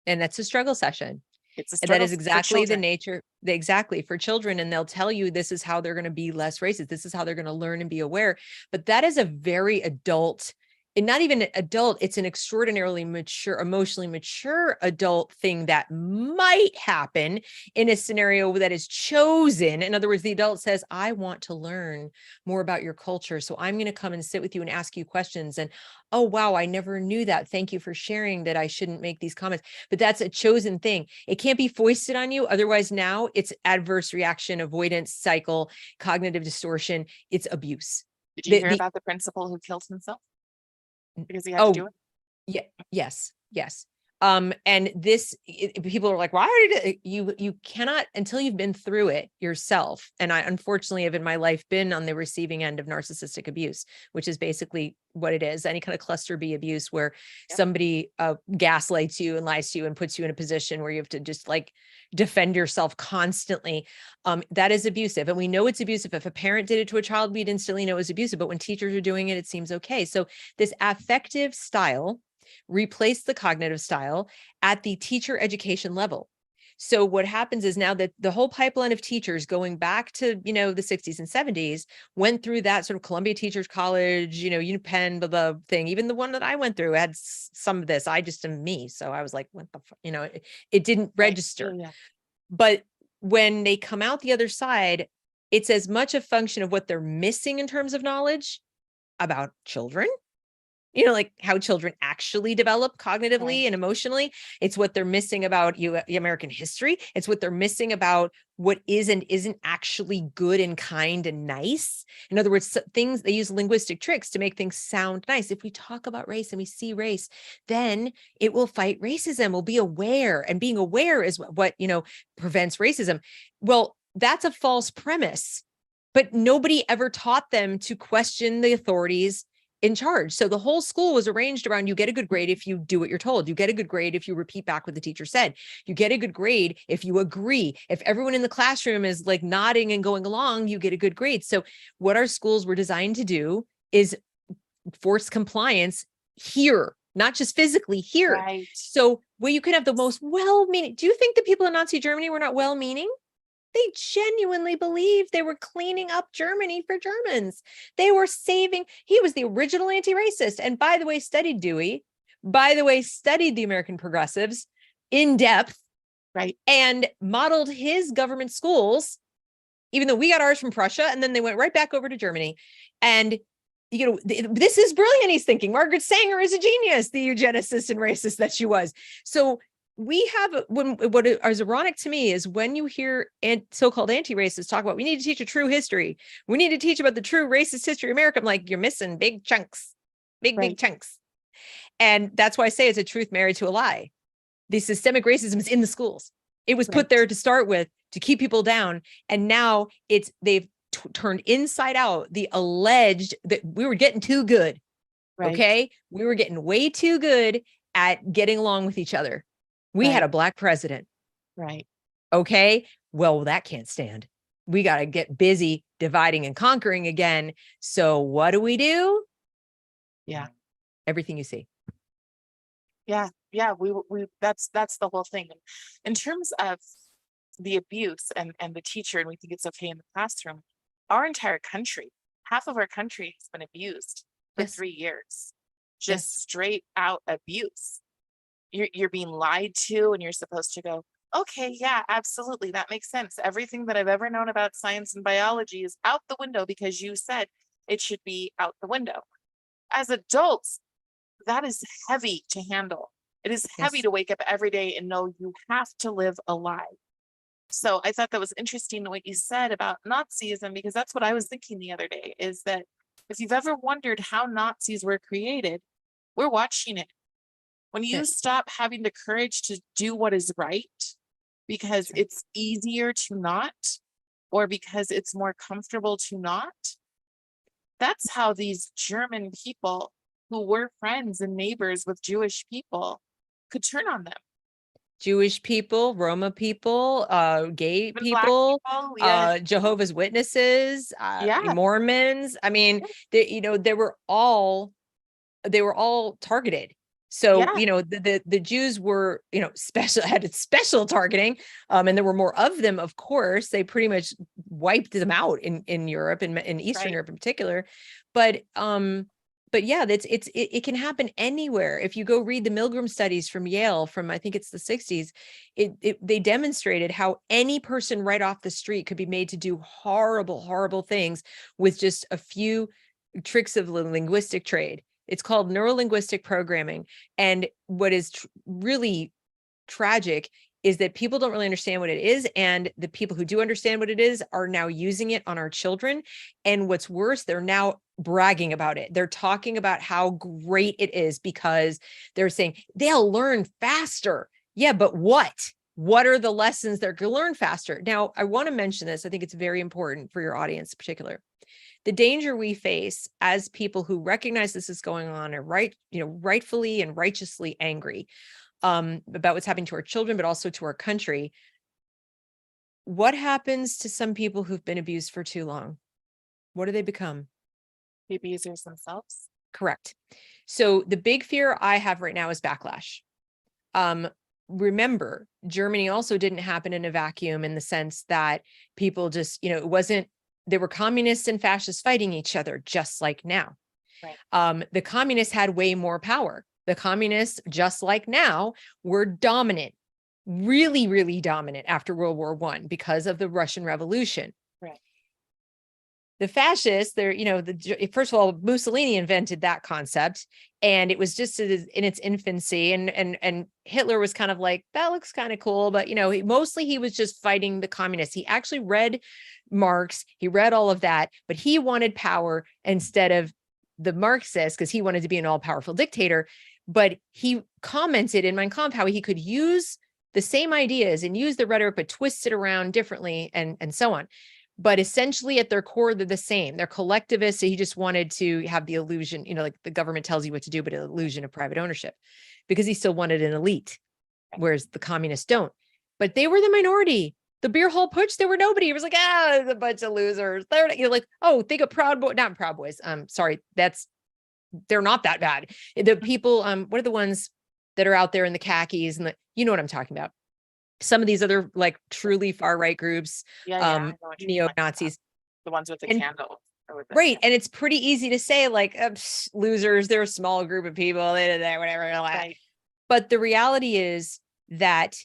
And that's a struggle session. It's a And that struggle is for exactly the children. nature, exactly for children. And they'll tell you this is how they're going to be less racist. This is how they're going to learn and be aware. But that is a very adult, and not even adult, it's an extraordinarily mature, emotionally mature adult thing that might happen in a scenario that is chosen. In other words, the adult says, I want to learn more about your culture. So I'm going to come and sit with you and ask you questions. And oh, wow, I never knew that. Thank you for sharing that I shouldn't make these comments. But that's a chosen thing. It can't be foisted on you. Otherwise, now it's adverse reaction, avoidance cycle, cognitive distortion. It's abuse. Did you hear about the principal who killed himself because he had to do it? Yeah. Yes. Yes. And people are like, why did you cannot, until you've been through it yourself. And I, unfortunately, have in my life been on the receiving end of narcissistic abuse, which is basically what it is. Any kind of cluster B abuse where somebody gaslights you and lies to you and puts you in a position where you have to just like defend yourself constantly. That is abusive. And we know it's abusive. If a parent did it to a child, we'd instantly know it's abusive. But when teachers are doing it, it seems okay. So this affective style replace the cognitive style at the teacher education level. So what happens is now that the whole pipeline of teachers going back to, the 60s and 70s went through that sort of Columbia Teachers College, UPenn, the thing, even the one that I went through had some of this. I just am me. So I was like, what the fuck, it didn't register. Yeah. But when they come out the other side, it's as much a function of what they're missing in terms of knowledge about children, like how children actually develop cognitively and emotionally. It's what they're missing about American history. It's what they're missing about what is and isn't actually good and kind and nice. In other words, things, they use linguistic tricks to make things sound nice. If we talk about race and we see race, then it will fight racism. We'll be aware, and being aware is what prevents racism. Well, that's a false premise, but nobody ever taught them to question the authorities in charge. So the whole school was arranged around, you get a good grade if you do what you're told. You get a good grade if you repeat back what the teacher said. You get a good grade if you agree. If everyone in the classroom is like nodding and going along, you get a good grade. So what our schools were designed to do is force compliance here, not just physically here. Right. So where you could have the most well-meaning, do you think the people in Nazi Germany were not well-meaning? They genuinely believed they were cleaning up Germany for Germans. They were saving. He was the original anti-racist. And by the way, studied Dewey, studied the American progressives in depth, right? And modeled his government schools, even though we got ours from Prussia, and then they went right back over to Germany. And this is brilliant, he's thinking. Margaret Sanger is a genius, the eugenicist and racist that she was. So we have, what is ironic to me is when you hear so-called anti-racists talk about, we need to teach a true history. We need to teach about the true racist history of America. I'm like, you're missing big chunks, big chunks. And that's why I say it's a truth married to a lie. The systemic racism is in the schools. It was put there to start with to keep people down. And now they've turned inside out the alleged that we were getting too good. Okay. We were getting way too good at getting along with each other. We had a black president. Right. Okay. Well, that can't stand. We got to get busy dividing and conquering again. So what do? Yeah. Everything you see. Yeah. Yeah, that's the whole thing. In terms of the abuse and the teacher, and we think it's okay in the classroom, our entire country, half of our country has been abused for Yes. 3 years. Just Yes. straight out abuse. You're being lied to, and you're supposed to go, okay, yeah, absolutely, that makes sense. Everything that I've ever known about science and biology is out the window because you said it should be out the window. As adults, that is heavy to handle. It is heavy Yes. to wake up every day and know you have to live a lie. So I thought that was interesting what you said about Nazism, because that's what I was thinking the other day, is that if you've ever wondered how Nazis were created, we're watching it. When you Yes. stop having the courage to do what is right because That's right. it's easier to not, or because it's more comfortable to not, that's how these German people who were friends and neighbors with Jewish people could turn on them. Jewish people, Roma people, gay Even Black people, people, yeah, Jehovah's Witnesses, yeah, Mormons. I mean, yeah, they were all targeted. So, yeah, the Jews were, special, had special targeting. And there were more of them, of course. They pretty much wiped them out in Europe and in Eastern right. Europe in particular. But yeah, it can happen anywhere. If you go read the Milgram studies from Yale from, I think it's the 60s, they demonstrated how any person right off the street could be made to do horrible, horrible things with just a few tricks of the linguistic trade. It's called neurolinguistic programming. And what is really tragic is that people don't really understand what it is. And the people who do understand what it is are now using it on our children. And what's worse, they're now bragging about it. They're talking about how great it is because they're saying they'll learn faster. Yeah, but what? What are the lessons they're going to learn faster? Now, I want to mention this. I think it's very important for your audience in particular. The danger we face as people who recognize this is going on and rightfully and righteously angry about what's happening to our children, but also to our country. What happens to some people who've been abused for too long? What do they become? The abusers themselves. Correct. So the big fear I have right now is backlash. Remember, Germany also didn't happen in a vacuum in the sense that people just, it wasn't, there were communists and fascists fighting each other, just like now. Right. The communists had way more power. The communists, just like now, were dominant, really, really dominant after World War I because of the Russian Revolution. Right. The fascists, first of all, Mussolini invented that concept, and it was just in its infancy. And Hitler was kind of like, that looks kind of cool, but mostly he was just fighting the communists. He actually read Marx, he read all of that, but he wanted power instead of the Marxists because he wanted to be an all-powerful dictator. But he commented in Mein Kampf how he could use the same ideas and use the rhetoric, but twist it around differently and so on. But essentially at their core, they're the same. They're collectivists. So he just wanted to have the illusion, like the government tells you what to do, but an illusion of private ownership because he still wanted an elite, whereas the communists don't. But they were the minority. The beer hall putsch, there were nobody. It was like, it's a bunch of losers. They're like, oh, think of Proud Boy, not Proud Boys. Sorry, they're not that bad. The people, what are the ones that are out there in the khakis and you know what I'm talking about? Some of these other like truly far right groups, Yeah, yeah, I know what you're talking about. neo-Nazis. The ones with the And candle. right. And it's pretty easy to say like losers, they're a small group of people, they did that, whatever. Right. But the reality is that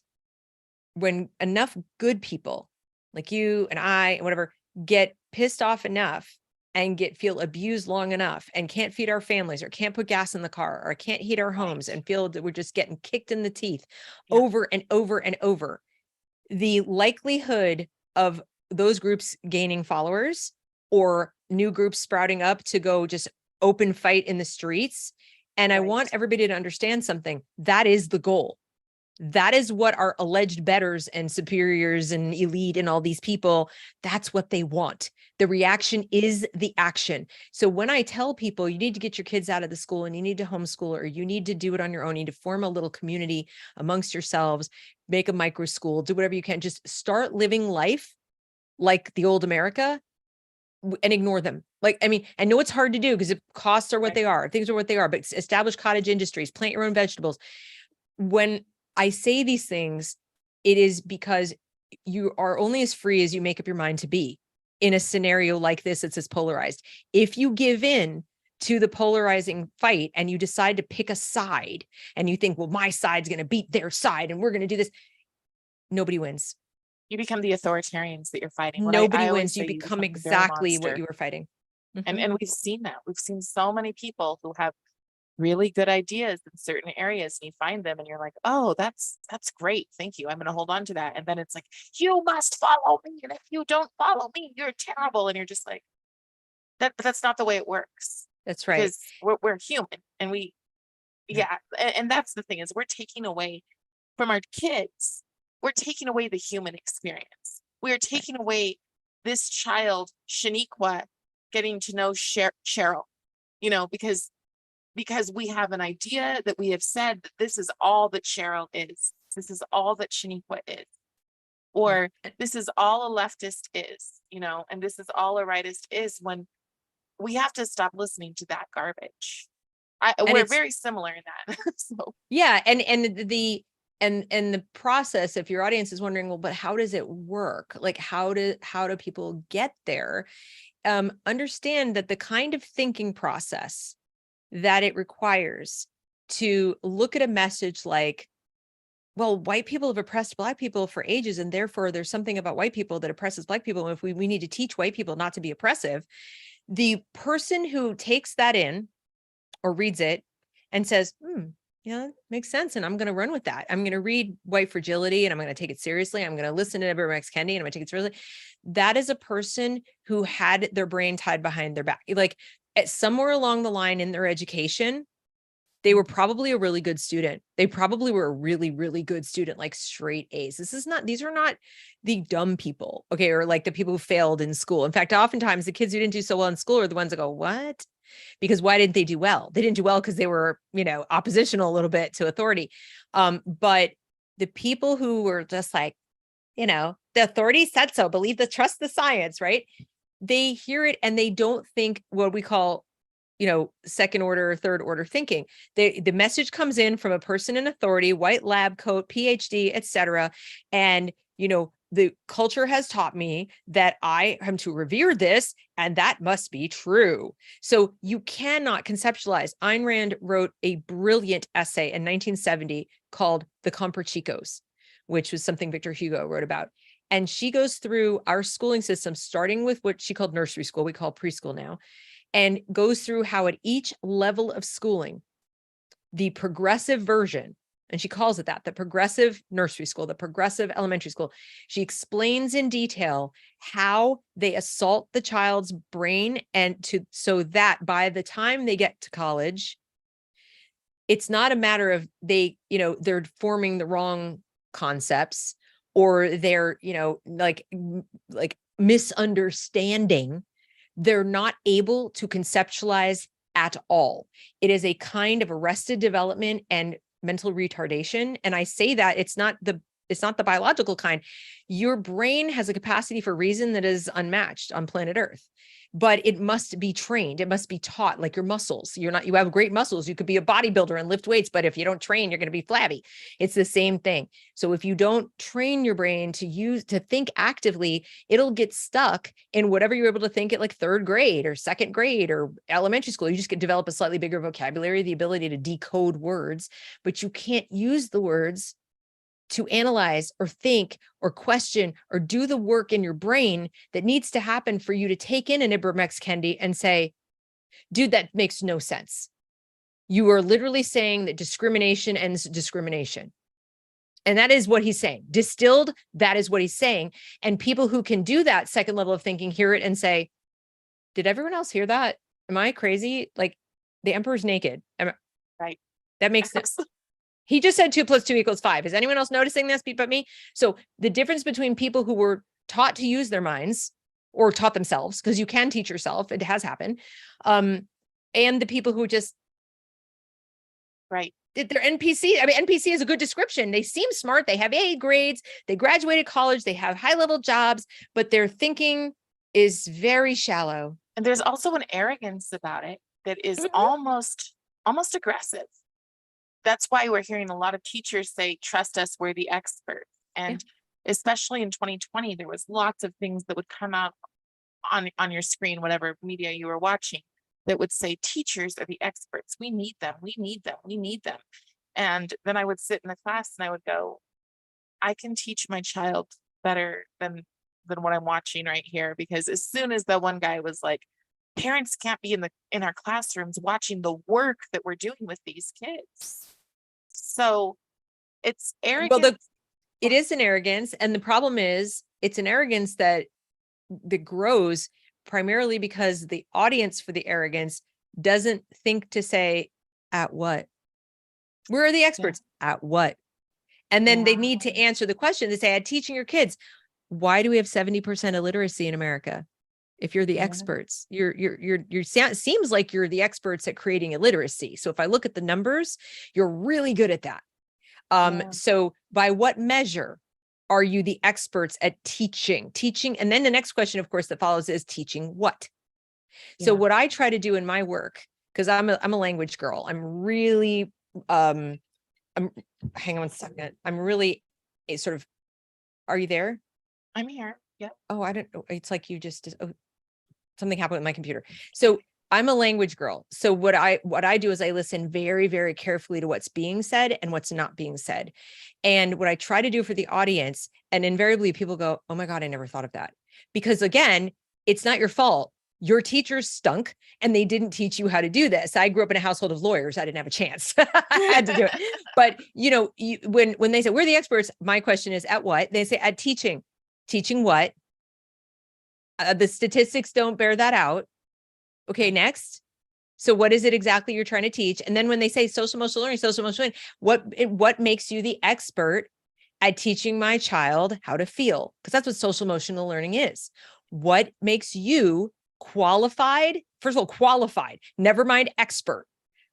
when enough good people like you and I, whatever, get pissed off enough and feel abused long enough and can't feed our families or can't put gas in the car or can't heat our homes and feel that we're just getting kicked in the teeth over and over and over, the likelihood of those groups gaining followers or new groups sprouting up to go just open fight in the streets. And I want everybody to understand something. That is the goal. That is what our alleged betters and superiors and elite and all these people, that's what they want. The reaction is the action. So when I tell people you need to get your kids out of the school and you need to homeschool or you need to do it on your own, you need to form a little community amongst yourselves, make a micro school, do whatever you can, just start living life like the old America and ignore them. Like, I mean, I know it's hard to do because costs are what they are, things are what they are, but establish cottage industries, plant your own vegetables. when I say these things, it is because you are only as free as you make up your mind to be in a scenario like this. It's as polarized. If you give in to the polarizing fight and you decide to pick a side and you think, well, my side's going to beat their side and we're going to do this, nobody wins. You become the authoritarians that you're fighting. Nobody I always wins. You say become the very exactly what monster. you were fighting. And we've seen that. We've seen so many people who have really good ideas in certain areas, and you find them and you're like, oh, that's great. Thank you. I'm going to hold on to that. And then it's like, you must follow me. And if you don't follow me, you're terrible. And you're just like, that's not the way it works. That's right. Because we're human and yeah. And that's the thing is we're taking away from our kids. We're taking away the human experience. We're taking away this child, Shaniqua, getting to know Cheryl, because we have an idea that we have said that this is all that Cheryl is. This is all that Shaniqua is. Or this is all a leftist is, and this is all a rightist is, when we have to stop listening to that garbage. We're very similar in that. So yeah. And the process, if your audience is wondering, well, but how does it work? Like, how do people get there? Understand that the kind of thinking process that it requires to look at a message like, well, white people have oppressed Black people for ages, and therefore there's something about white people that oppresses Black people. And if we need to teach white people not to be oppressive, the person who takes that in or reads it and says, yeah, makes sense. And I'm going to run with that. I'm going to read White Fragility and I'm going to take it seriously. I'm going to listen to Ibram Kendi and I'm going to take it seriously. That is a person who had their brain tied behind their back. Like at somewhere along the line in their education, they were probably a really good student. They probably were a really, really good student, like straight A's. These are not the dumb people, okay, or like the people who failed in school. In fact, oftentimes the kids who didn't do so well in school are the ones that go, what? Because why didn't they do well? They didn't do well because they were, oppositional a little bit to authority. But the people who were just like, the authority said so, trust the science, right? They hear it and they don't think what we call, second order or third order thinking. The message comes in from a person in authority, white lab coat, PhD, etc. And, the culture has taught me that I am to revere this, and that must be true. So you cannot conceptualize. Ayn Rand wrote a brilliant essay in 1970 called The Comprachicos, which was something Victor Hugo wrote about. And she goes through our schooling system, starting with what she called nursery school, we call preschool now, and goes through how at each level of schooling, the progressive version, and she calls it that, the progressive nursery school, the progressive elementary school, she explains in detail how they assault the child's brain so that by the time they get to college, it's not a matter of they're forming the wrong concepts or they're, like misunderstanding. They're not able to conceptualize at all. It is a kind of arrested development and mental retardation. And I say that it's not the biological kind. Your brain has a capacity for reason that is unmatched on planet Earth, but it must be trained. It must be taught, like your muscles. You have great muscles. You could be a bodybuilder and lift weights, but if you don't train, you're going to be flabby. It's the same thing. So if you don't train your brain to think actively, it'll get stuck in whatever you're able to think at like third grade or second grade or elementary school. You just develop a slightly bigger vocabulary, the ability to decode words, but you can't use the words to analyze or think or question or do the work in your brain that needs to happen for you to take in an Ibram Kendi and say, dude, that makes no sense. You are literally saying that discrimination ends discrimination. And that is what he's saying. Distilled, that is what he's saying. And people who can do that second level of thinking hear it and say, did everyone else hear that? Am I crazy? Like the emperor's naked. Right. That makes sense. He just said 2 + 2 = 5. Is anyone else noticing this but me? So the difference between people who were taught to use their minds or taught themselves, because you can teach yourself, it has happened, and the people who just did their NPC. I mean, NPC is a good description. They seem smart. They have A grades. They graduated college. They have high-level jobs, but their thinking is very shallow. And there's also an arrogance about it that is almost aggressive. that's why we're hearing a lot of teachers say, trust us, we're the experts. Yeah. And especially in 2020, there was lots of things that would come out on your screen, whatever media you were watching, that would say, teachers are the experts. We need them. We need them. We need them. And then I would sit in the class and I would go, I can teach my child better than what I'm watching right here. Because as soon as the one guy was like, parents can't be in our classrooms watching the work that we're doing with these kids. So it's Well, arrogant. it is an arrogance. And the problem is it's an arrogance that grows primarily because the audience for the arrogance doesn't think to say, at what? Where are the experts? At what? And then they need to answer the question. They say, at teaching your kids, why do we have 70% illiteracy in America? If you're the experts, seems like you're the experts at creating illiteracy. So if I look at the numbers, you're really good at that. So by what measure are you the experts at teaching? And then the next question, of course, that follows is teaching what? So what I try to do in my work, because I'm a language girl, I'm really, hang on one second. I'm really a sort of, are you there? I'm here. Yep. Oh, I don't know. It's like you just, something happened with my computer. So I'm a language girl. So what I do is I listen very, very carefully to what's being said and what's not being said. And what I try to do for the audience, and invariably people go, oh my God, I never thought of that. Because again, it's not your fault. Your teachers stunk and they didn't teach you how to do this. I grew up in a household of lawyers. I didn't have a chance. I had to do it. But when they say we're the experts, my question is at what? They say at teaching. Teaching what? The statistics don't bear that out. Okay, next. So what is it exactly you're trying to teach? And then when they say social emotional learning, what makes you the expert at teaching my child how to feel? Because that's what social emotional learning is. What makes you qualified? First of all, qualified, never mind expert,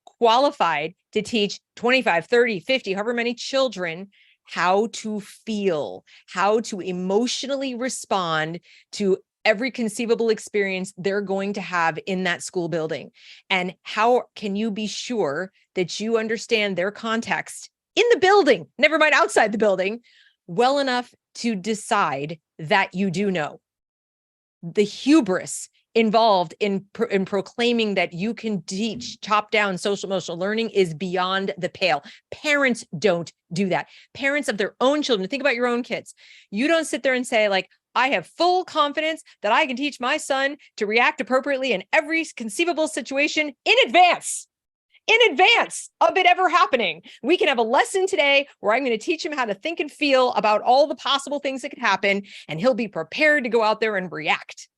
qualified to teach 25, 30, 50, however many children how to feel, how to emotionally respond to every conceivable experience they're going to have in that school building. And how can you be sure that you understand their context in the building, never mind outside the building, well enough to decide that you do know? The hubris involved in proclaiming that you can teach top-down social emotional learning is beyond the pale. Parents don't do that. Parents of their own children, think about your own kids. You don't sit there and say like, I have full confidence that I can teach my son to react appropriately in every conceivable situation in advance of it ever happening. We can have a lesson today where I'm going to teach him how to think and feel about all the possible things that could happen, and he'll be prepared to go out there and react.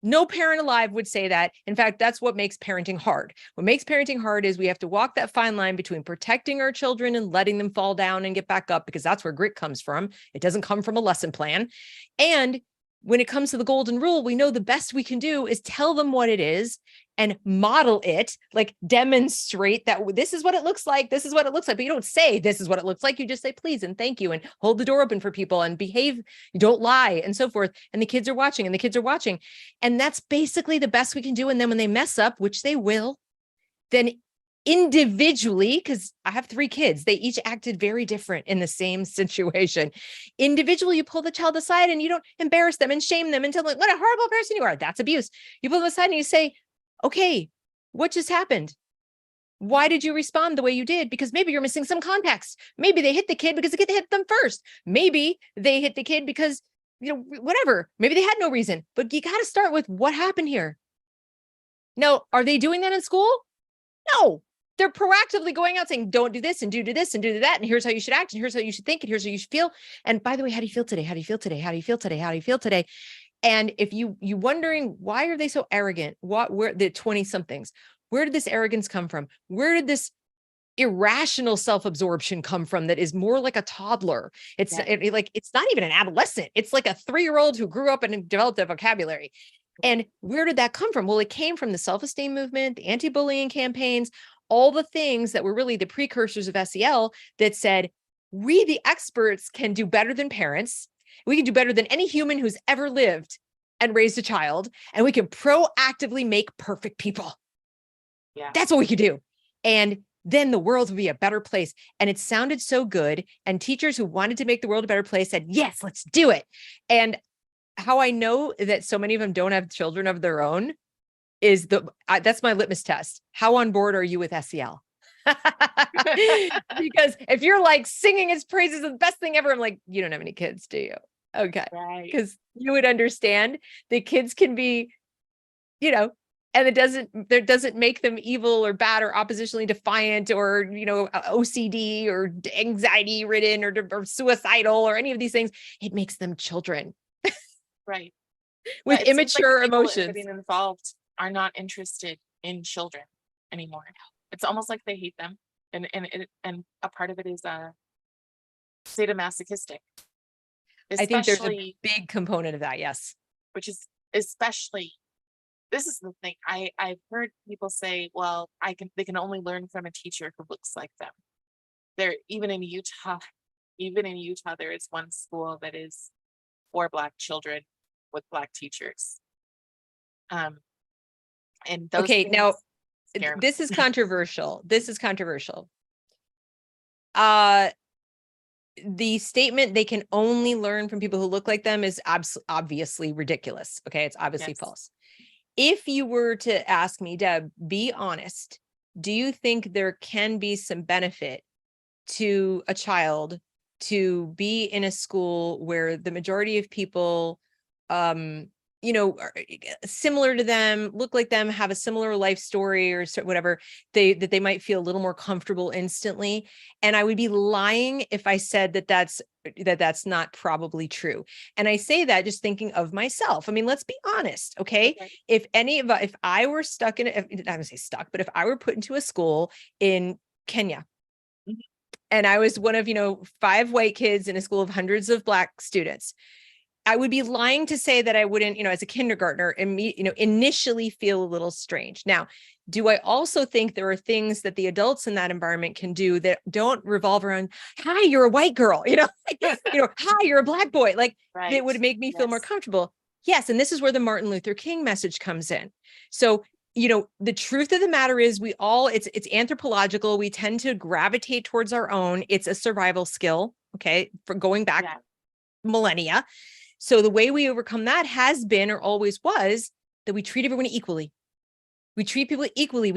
No parent alive would say that. In fact, that's what makes parenting hard. What makes parenting hard is we have to walk that fine line between protecting our children and letting them fall down and get back up, because that's where grit comes from. It doesn't come from a lesson plan. And when it comes to the golden rule, we know the best we can do is tell them what it is and model it, like demonstrate that this is what it looks like. This is what it looks like. But you don't say this is what it looks like. You just say please and thank you and hold the door open for people and behave. You don't lie and so forth. And the kids are watching and the kids are watching. And that's basically the best we can do. And then when they mess up, which they will, then individually, because I have 3 kids, they each acted very different in the same situation. Individually, you pull the child aside and you don't embarrass them and shame them and tell them what a horrible person you are. That's abuse. You pull them aside and you say, okay, what just happened? Why did you respond the way you did? Because maybe you're missing some context. Maybe they hit the kid because the kid hit them first. Maybe they hit the kid because, whatever. Maybe they had no reason, but you got to start with what happened here. Now, are they doing that in school? No. They're proactively going out saying, don't do this and do this and do that. And here's how you should act. And here's how you should think. And here's how you should feel. And by the way, how do you feel today? How do you feel today? How do you feel today? How do you feel today? And if you wondering, why are they so arrogant? Where the 20 somethings, where did this arrogance come from? Where did this irrational self-absorption come from that is more like a toddler? It's it's not even an adolescent. It's like a 3-year-old who grew up and developed a vocabulary. And where did that come from? Well, it came from the self-esteem movement, the anti-bullying campaigns, all the things that were really the precursors of SEL that said, we, the experts, can do better than parents. We can do better than any human who's ever lived and raised a child. And we can proactively make perfect people. Yeah. That's what we can do. And then the world would be a better place. And it sounded so good. And teachers who wanted to make the world a better place said, yes, let's do it. And how I know that so many of them don't have children of their own is that's my litmus test. How on board are you with SEL? Because if you're like singing its praises is the best thing ever, I'm like, you don't have any kids, do you? Okay. Right. Because you would understand the kids can be, and it doesn't make them evil or bad or oppositionally defiant or, OCD or anxiety ridden or suicidal or any of these things. It makes them children. Right. With immature emotions. Getting involved are not interested in children anymore. It's almost like they hate them. And a part of it is sadomasochistic. I think there's a big component of that, yes. Which is especially, this is the thing. I've heard people say, well, they can only learn from a teacher who looks like them. Even in Utah, there is one school that is for Black children with Black teachers. And those okay, now this is controversial. The statement they can only learn from people who look like them is obviously ridiculous. Okay, it's obviously false. If you were to ask me, Deb, be honest, do you think there can be some benefit to a child to be in a school where the majority of people, are similar to them, look like them, have a similar life story or whatever, that they might feel a little more comfortable instantly? And I would be lying if I said that's not probably true. And I say that just thinking of myself. I mean, let's be honest. Okay. If I were stuck I would say stuck, but if I were put into a school in Kenya, and I was one of, 5 white kids in a school of hundreds of Black students, I would be lying to say that I wouldn't, as a kindergartner, initially feel a little strange. Now, do I also think there are things that the adults in that environment can do that don't revolve around, hi, you're a white girl, hi, you're a Black boy, like it would make me feel more comfortable. Yes. And this is where the Martin Luther King message comes in. So, the truth of the matter is it's anthropological. We tend to gravitate towards our own. It's a survival skill. Okay. For going back millennia. So the way we overcome that has been, or always was, that we treat everyone equally. We treat people equally.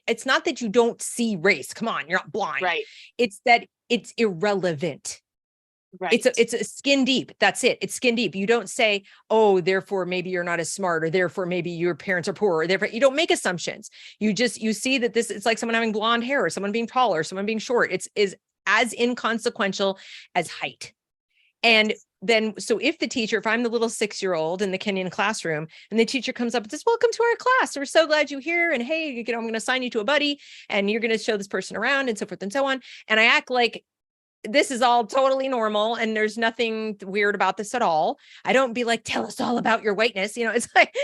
It's not that you don't see race. Come on, you're not blind. Right. It's that it's irrelevant. Right. It's a skin deep. That's it. It's skin deep. You don't say, oh, therefore maybe you're not as smart, or therefore maybe your parents are poor, or therefore you don't make assumptions. You see that it's like someone having blonde hair, or someone being taller, or someone being short. It's as inconsequential as height. And then, so if I'm the little 6-year-old in the Kenyan classroom and the teacher comes up and says, welcome to our class, we're so glad you're here. And hey, I'm going to assign you to a buddy and you're going to show this person around and so forth and so on. And I act like this is all totally normal and there's nothing weird about this at all. I don't be like, tell us all about your whiteness. It's like,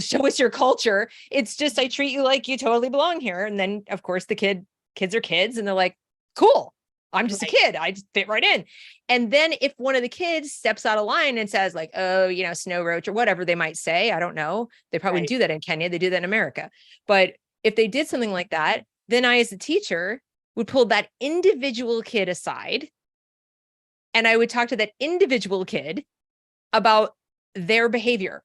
show us your culture. It's just, I treat you like you totally belong here. And then of course the kids are kids and they're like, cool. I'm just a kid. I just fit right in. And then if one of the kids steps out of line and says like, oh, snow roach or whatever they might say, I don't know. They probably do that in Kenya. They do that in America. But if they did something like that, then I, as a teacher, would pull that individual kid aside. And I would talk to that individual kid about their behavior.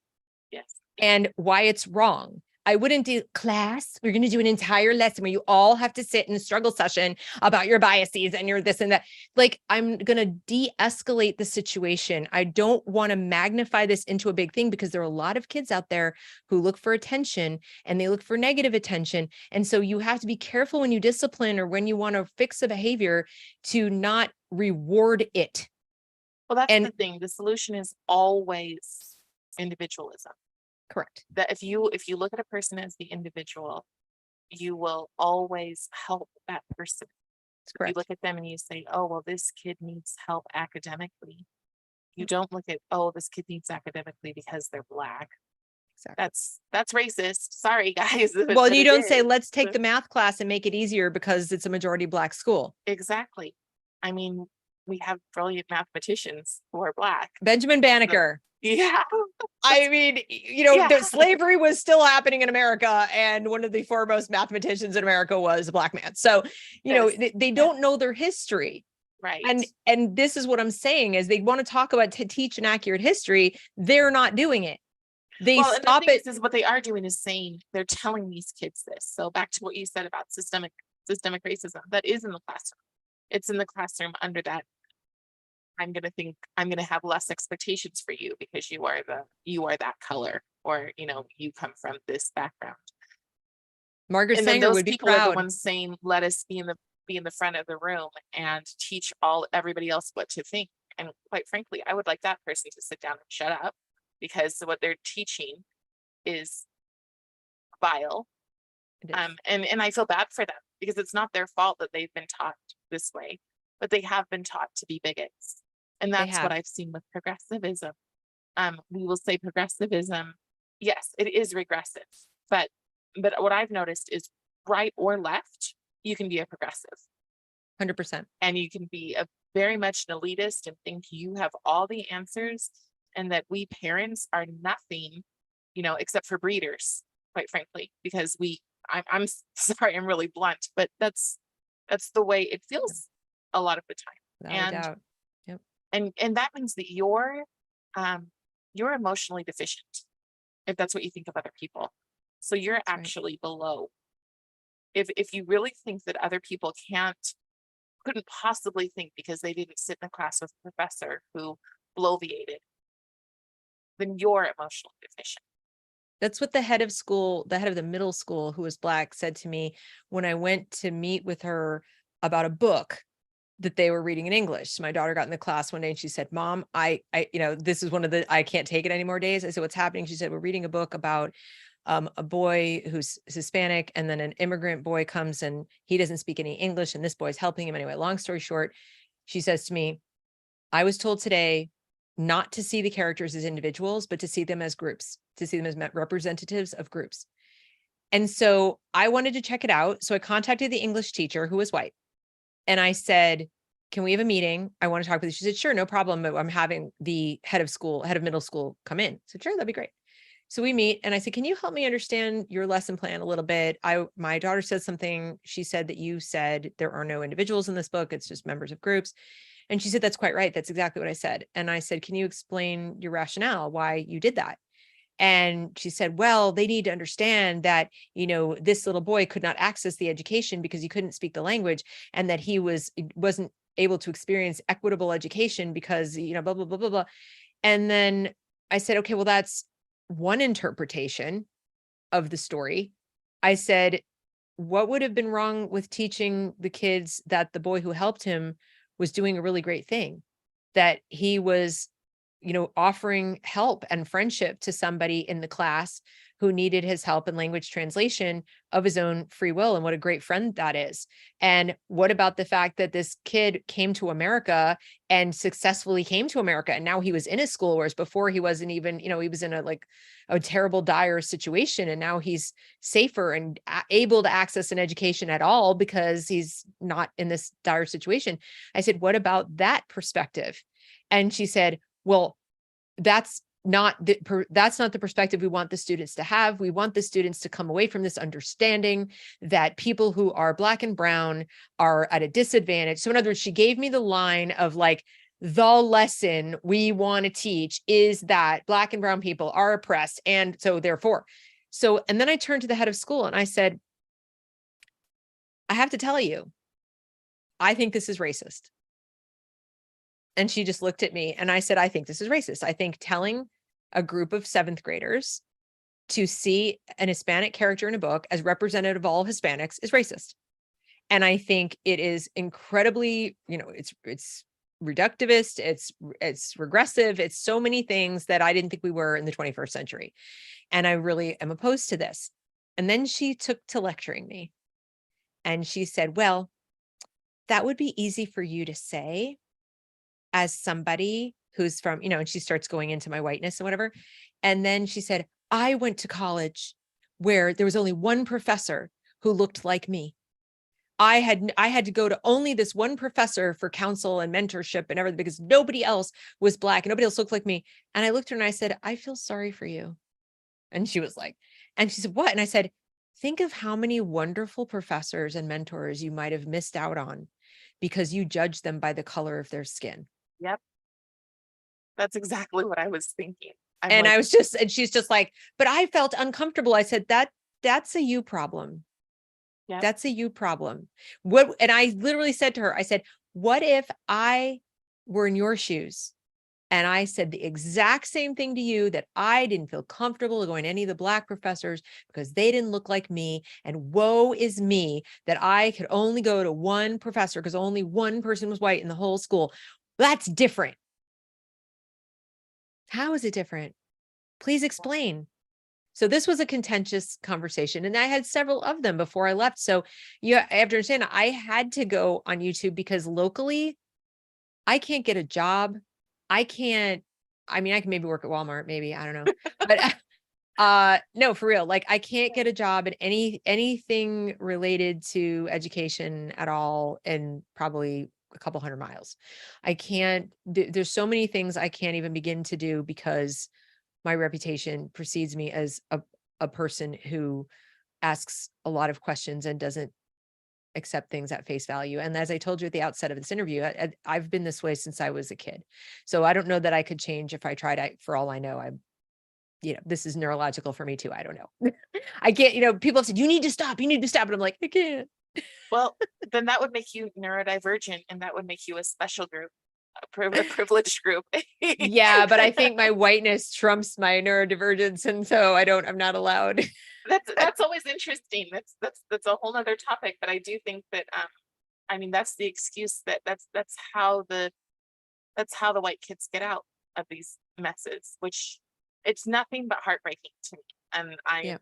Yes. And why it's wrong. I wouldn't do class. We're going to do an entire lesson where you all have to sit in a struggle session about your biases and your this and that. Like, I'm going to de-escalate the situation. I don't want to magnify this into a big thing because there are a lot of kids out there who look for attention and they look for negative attention. And so you have to be careful when you discipline or when you want to fix a behavior to not reward it. Well, that's the thing. The solution is always individualism. Correct. That if you look at a person as the individual, you will always help that person. That's correct. You look at them and you say, oh, well, this kid needs help academically. You don't look at, oh, this kid needs academically because they're Black. Exactly. That's racist. Sorry, guys. Well, you don't say, let's take the math class and make it easier because it's a majority Black school. Exactly. I mean, we have brilliant mathematicians who are Black. Benjamin Banneker. Yeah. I mean, Yeah. slavery was still happening in America, and one of the foremost mathematicians in America was a black man. So, Yes. they Yeah. don't know their history. Right. And this is what I'm saying is they want to talk about to teach an accurate history. They're not doing it. They Well, and the stop thing it. is what they are doing is saying they're telling these kids this. So back to what you said about systemic racism, that is in the classroom. It's in the classroom under that. I'm gonna have less expectations for you because you are that color, or you come from this background. Margaret And then Sanger those would be people are the proud. ones saying, let us be in the front of the room and teach everybody else what to think. And quite frankly, I would like that person to sit down and shut up, because what they're teaching is vile. And I feel bad for them because it's not their fault that they've been taught this way, but they have been taught to be bigots. And They that's what have. I've seen with progressivism. We will say progressivism, yes, it is regressive, but what I've noticed is right or left, you can be a progressive. 100%. And you can be a very much an elitist and think you have all the answers, and that we parents are nothing, except for breeders, quite frankly, because I'm sorry, I'm really blunt, but that's the way it feels a lot of the time. Without a And doubt. Yep. and that means that you're emotionally deficient, if that's what you think of other people. So you're That's right. actually below. If you really think that other people couldn't possibly think because they didn't sit in a class with a professor who bloviated, then you're emotionally deficient. That's what the head of the middle school, who was black, said to me when I went to meet with her about a book that they were reading in English. So my daughter got in the class one day and she said, Mom, this is one of the, I can't take it anymore days. I said, what's happening? She said, we're reading a book about a boy who's Hispanic, and then an immigrant boy comes and he doesn't speak any English, and this boy's helping him. Anyway, long story short, she says to me, I was told today not to see the characters as individuals, but to see them as groups, to see them as representatives of groups. And so I wanted to check it out. So I contacted the English teacher, who was white. And I said, can we have a meeting? I want to talk with you. She said, sure, no problem. But I'm having the head of middle school come in. So sure, that'd be great. So we meet and I said, can you help me understand your lesson plan a little bit? My daughter said something. She said that you said there are no individuals in this book. It's just members of groups. And she said, that's quite right. That's exactly what I said. And I said, can you explain your rationale, why you did that? And she said, well, they need to understand that, this little boy could not access the education because he couldn't speak the language, and that he wasn't able to experience equitable education because, blah, blah, blah, blah, blah. And then I said, okay, well, that's one interpretation of the story. I said, what would have been wrong with teaching the kids that the boy who helped him was doing a really great thing, that he was offering help and friendship to somebody in the class who needed his help in language translation of his own free will, and what a great friend that is. And what about the fact that this kid came to America and successfully came to America, and now he was in a school, whereas before he wasn't even, he was in a terrible, dire situation, and now he's safer and able to access an education at all because he's not in this dire situation. I said, what about that perspective? And she said, well, that's not the perspective we want the students to have. We want the students to come away from this understanding that people who are Black and brown are at a disadvantage. So in other words, she gave me the line of the lesson we want to teach is that Black and brown people are oppressed. And so therefore, and then I turned to the head of school and I said, I have to tell you, I think this is racist. And she just looked at me and I said, I think this is racist. I think telling a group of 7th graders to see an Hispanic character in a book as representative of all Hispanics is racist. And I think it is incredibly, it's reductivist, it's regressive, it's so many things that I didn't think we were in the 21st century. And I really am opposed to this. And then she took to lecturing me. And she said, well, that would be easy for you to say as somebody who's from, and she starts going into my whiteness and whatever. And then she said, I went to college where there was only one professor who looked like me. I had to go to only this one professor for counsel and mentorship and everything because nobody else was Black and nobody else looked like me. And I looked at her and I said, I feel sorry for you. And she was like, and she said, what? And I said, think of how many wonderful professors and mentors you might have missed out on because you judged them by the color of their skin. Yep. That's exactly what I was thinking. And she's just like, but I felt uncomfortable. I said, that's a you problem. Yep. That's a you problem. And I literally said to her, I said, what if I were in your shoes and I said the exact same thing to you, that I didn't feel comfortable going to any of the Black professors because they didn't look like me. And woe is me that I could only go to one professor because only one person was white in the whole school. That's different. How is it different? Please explain. So this was a contentious conversation, and I had several of them before I left. So you have to understand, I had to go on YouTube because locally I can't get a job. I can maybe work at Walmart, maybe, I don't know. But no, for real. Like I can't get a job in anything related to education at all in probably a couple 100 miles. I can't, there's so many things I can't even begin to do because my reputation precedes me as a person who asks a lot of questions and doesn't accept things at face value. And as I told you at the outset of this interview, I've been this way since I was a kid. So I don't know that I could change if I tried. For all I know, this is neurological for me too. I don't know. I can't, people have said, you need to stop. And I'm like, I can't. Well, then that would make you neurodivergent, and that would make you a special group, a privileged group. Yeah, but I think my whiteness trumps my neurodivergence, and so I'm not allowed. That's always interesting. That's a whole nother topic. But I do think that that's the excuse that's how the white kids get out of these messes, which it's nothing but heartbreaking to me. And I'm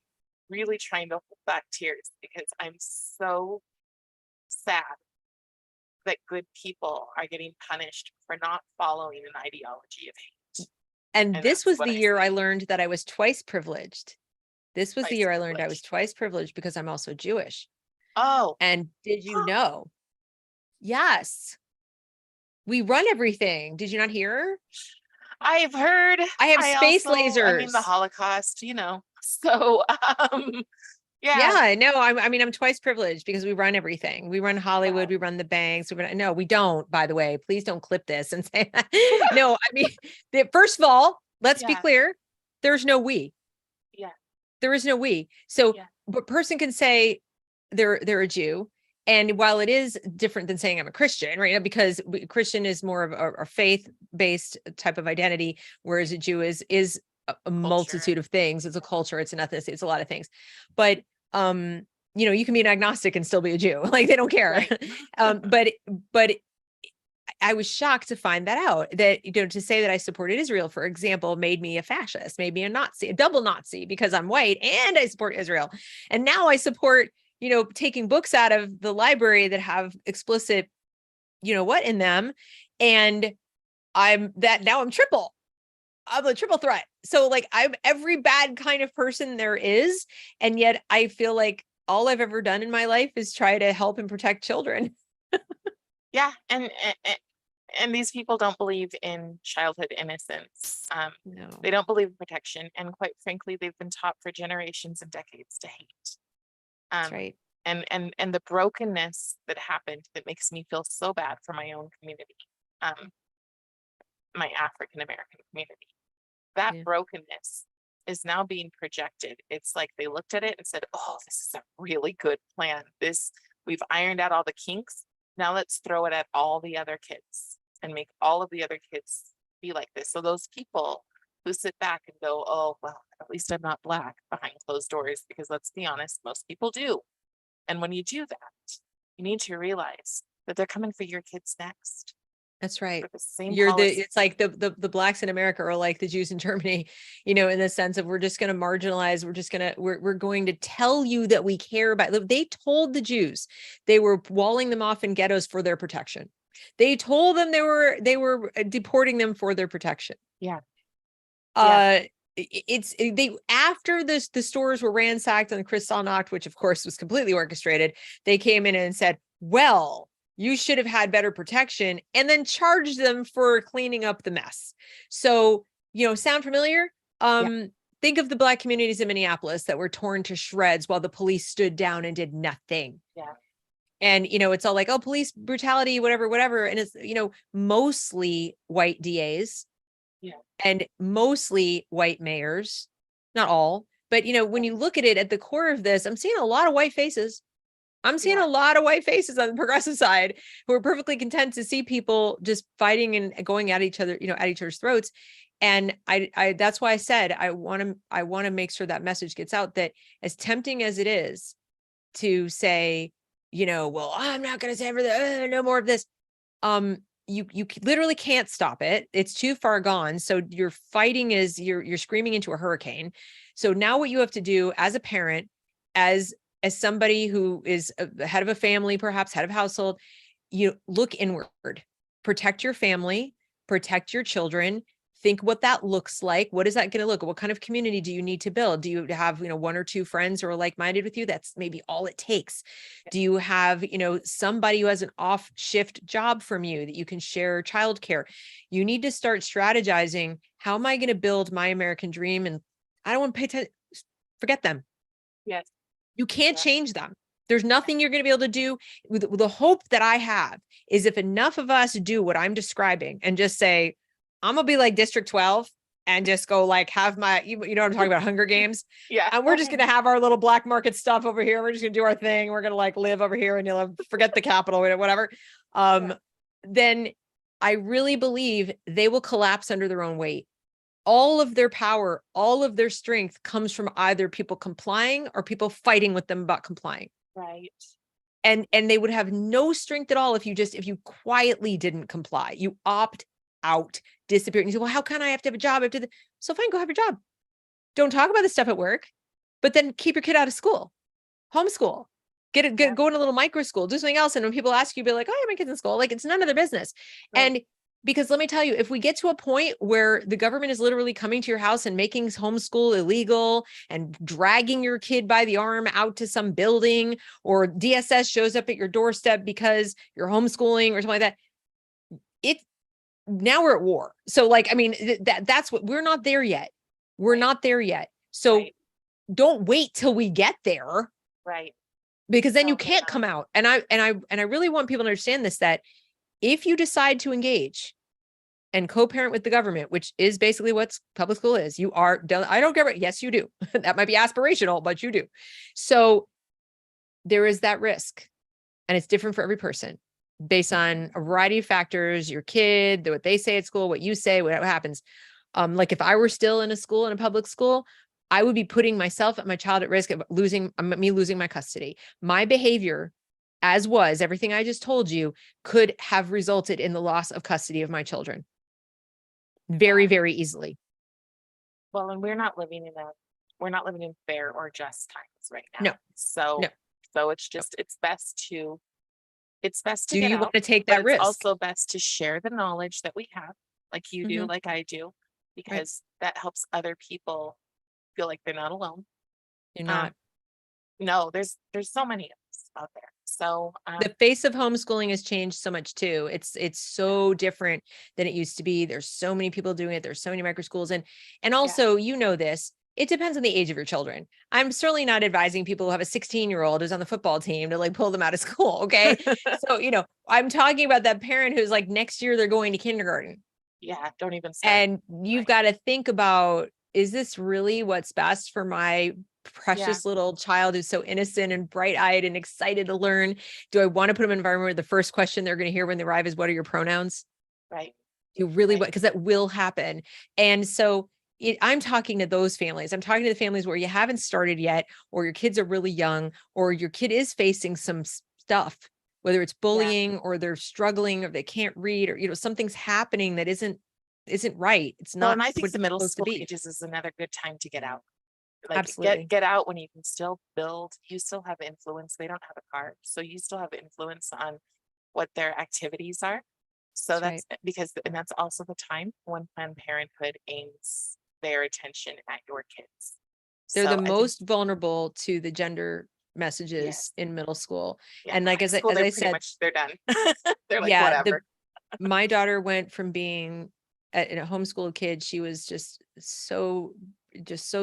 really trying to hold back tears because I'm so sad that good people are getting punished for not following an ideology of hate. And this was the year I learned that I was twice privileged. This was the year I learned I was twice privileged because I'm also Jewish. Oh. And did you know? Yes. We run everything. Did you not hear? I've heard. I have space lasers. The Holocaust, So, yeah, no, I'm twice privileged because we run everything. We run Hollywood, we run the banks. No, we don't, by the way. Please don't clip this and say that. No, first of all, let's be clear. There's no we. Yeah. There is no we. So a person can say they're a Jew. And while it is different than saying I'm a Christian, right? Because Christian is more of a faith-based type of identity, whereas a Jew is a multitude of things. It's a culture, it's an ethnicity, it's a lot of things. But you can be an agnostic and still be a Jew. Like they don't care. Right. But I was shocked to find that out, that, to say that I supported Israel, for example, made me a fascist, made me a Nazi, a double Nazi, because I'm white and I support Israel. And now I support, taking books out of the library that have explicit, in them. And I'm triple. I'm a triple threat. So like I'm every bad kind of person there is. And yet I feel like all I've ever done in my life is try to help and protect children. Yeah. And these people don't believe in childhood innocence. No. They don't believe in protection. And quite frankly, they've been taught for generations and decades to hate. That's right. And the brokenness that happened, that makes me feel so bad for my own community, my African American community. That brokenness is now being projected. It's like they looked at it and said, oh, this is a really good plan. We've ironed out all the kinks. Now let's throw it at all the other kids and make all of the other kids be like this. So those people who sit back and go, oh, well, at least I'm not Black behind closed doors, because let's be honest, most people do. And when you do that, you need to realize that they're coming for your kids next. That's right. It's like the Blacks in America are like the Jews in Germany, in the sense of we're just going to marginalize. We're going to tell you that we care about. They told the Jews they were walling them off in ghettos for their protection. They told them they were deporting them for their protection. Yeah. After the stores were ransacked and Kristallnacht, which of course was completely orchestrated, they came in and said, well, you should have had better protection, and then charge them for cleaning up the mess. So, sound familiar? Think of the Black communities in Minneapolis that were torn to shreds while the police stood down and did nothing. Yeah. And, it's all like, oh, police brutality, whatever, whatever. And it's, mostly white DAs and mostly white mayors, not all, but, when you look at it at the core of this, I'm seeing a lot of white faces. I'm seeing a lot of white faces on the progressive side who are perfectly content to see people just fighting and going at each other, at each other's throats. And I that's why I said, I want to make sure that message gets out, that as tempting as it is to say, well, I'm not going to say everything, no more of this. You literally can't stop it. It's too far gone. So your fighting is you're screaming into a hurricane. So now what you have to do as a parent, as somebody who is a head of a family, perhaps head of household, you look inward, protect your family, protect your children, think what that looks like. What is that going to look? What kind of community do you need to build? Do you have, one or two friends who are like-minded with you? That's maybe all it takes. Do you have, somebody who has an off shift job from you that you can share childcare? You need to start strategizing. How am I going to build my American dream? And I don't want to pay attention. Forget them. Yes. You can't change them. There's nothing you're going to be able to do. With the hope that I have is if enough of us do what I'm describing and just say, I'm going to be like District 12 and just go like have my, you know what I'm talking about, Hunger Games. Yeah. And we're just going to have our little black market stuff over here. We're just going to do our thing. We're going to like live over here and forget the Capitol, whatever. Then I really believe they will collapse under their own weight. All of their power, all of their strength comes from either people complying or people fighting with them about complying. Right. And they would have no strength at all if you quietly didn't comply. You opt out, disappear. And you say, well, how can I have to have a job after the? So fine, go have your job. Don't talk about this stuff at work, but then keep your kid out of school, homeschool, go in a little micro school, do something else. And when people ask you, be like, oh, yeah, my kid's in school. Like it's none of their business. Right. And because let me tell you, if we get to a point where the government is literally coming to your house and making homeschool illegal and dragging your kid by the arm out to some building, or DSS shows up at your doorstep because you're homeschooling or something like that, now we're at war. So like, I mean, that's what we're not there yet. We're not there yet. So don't wait till we get there. Right. Because then you can't come out. And I really want people to understand this, that if you decide to engage and co-parent with the government, which is basically what public school is, I don't care. Yes, you do. That might be aspirational, but you do. So there is that risk, and it's different for every person based on a variety of factors, your kid, what they say at school, what you say, what happens. Like if I were still in a public school, I would be putting myself and my child at risk of losing my custody. My behavior, as was everything I just told you, could have resulted in the loss of custody of my children very, very easily. Well, and we're not living in fair or just times right now. No. So it's best to do get you out, want to take that risk? It's also best to share the knowledge that we have, like you do, like I do, because that helps other people feel like they're not alone. You're not. No, there's so many of us out there. So the face of homeschooling has changed so much too. It's so different than it used to be. There's so many people doing it. There's so many micro schools, and also, this, it depends on the age of your children. I'm certainly not advising people who have a 16-year-old who's on the football team to like pull them out of school. Okay. So, I'm talking about that parent who's like, next year they're going to kindergarten. Yeah. Don't even start. And you've got to think about, is this really what's best for my precious little child who's so innocent and bright-eyed and excited to learn? Do I want to put them in an environment where the first question they're going to hear when they arrive is, what are your pronouns? Right. You really want, because that will happen. And so I'm talking to those families. I'm talking to the families where you haven't started yet, or your kids are really young, or your kid is facing some stuff, whether it's bullying or they're struggling or they can't read, or, something's happening that isn't right. It's not. And I think the middle school ages is another good time to get out. Like, absolutely. Get out when you can still build. You still have influence. They don't have a car, so you still have influence on what their activities are. So that's because, and that's also the time when Planned Parenthood aims their attention at your kids. They're the most vulnerable to the gender messages Yes. in middle school. Yeah. And like, High school, as they're I pretty said, much, they're done. They're like, yeah, whatever. my daughter went from being a homeschooled kid. She was just so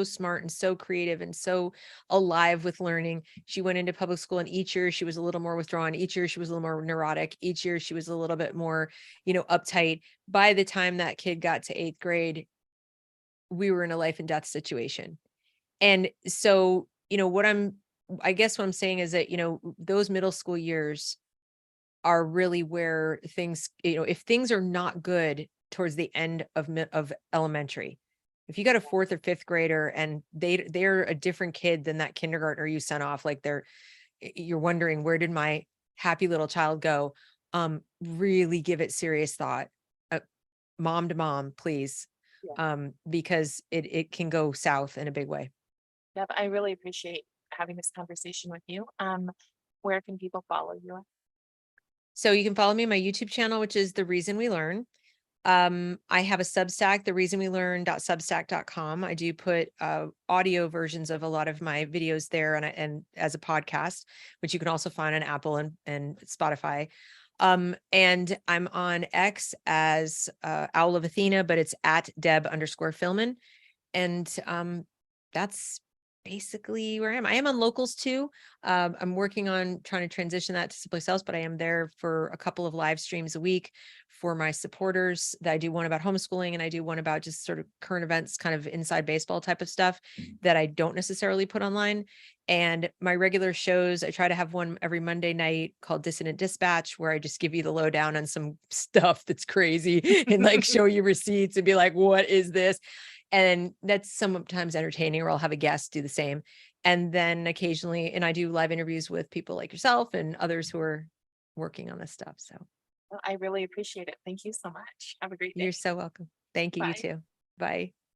smart and so creative and so alive with learning. She went into public school, and each year she was a little more withdrawn. Each year she was a little more neurotic. Each year she was a little bit more, uptight. By the time that kid got to 8th grade, we were in a life and death situation. And so, I guess what I'm saying is that, those middle school years are really where things, if things are not good towards the end of elementary, if you got a 4th or 5th grader and they're a different kid than that kindergartner you sent off, like you're wondering, where did my happy little child go? Really give it serious thought. Uh, Mom to mom, please. Yeah. Because it can go south in a big way. Deb, I really appreciate having this conversation with you. Where can people follow you? So you can follow me on my YouTube channel, which is The Reason We Learn. I have a Substack, thereasonwelearn.substack.com. I do put audio versions of a lot of my videos there, and as a podcast, which you can also find on Apple and Spotify. And I'm on X as Owl of Athena, but it's at Deb_Fillman. And that's basically where I am. I am on Locals too. I'm working on trying to transition that to someplace else, but I am there for a couple of live streams a week for my supporters. That I do one about homeschooling, and I do one about just sort of current events, kind of inside baseball type of stuff that I don't necessarily put online. And my regular shows, I try to have one every Monday night called Dissident Dispatch, where I just give you the lowdown on some stuff that's crazy and like show you receipts and be like, what is this? And that's sometimes entertaining, or I'll have a guest do the same. And then occasionally, and I do live interviews with people like yourself and others who are working on this stuff. So Well, I really appreciate it. Thank you so much. Have a great day. you're so welcome. Thank you. You Bye. too. Bye.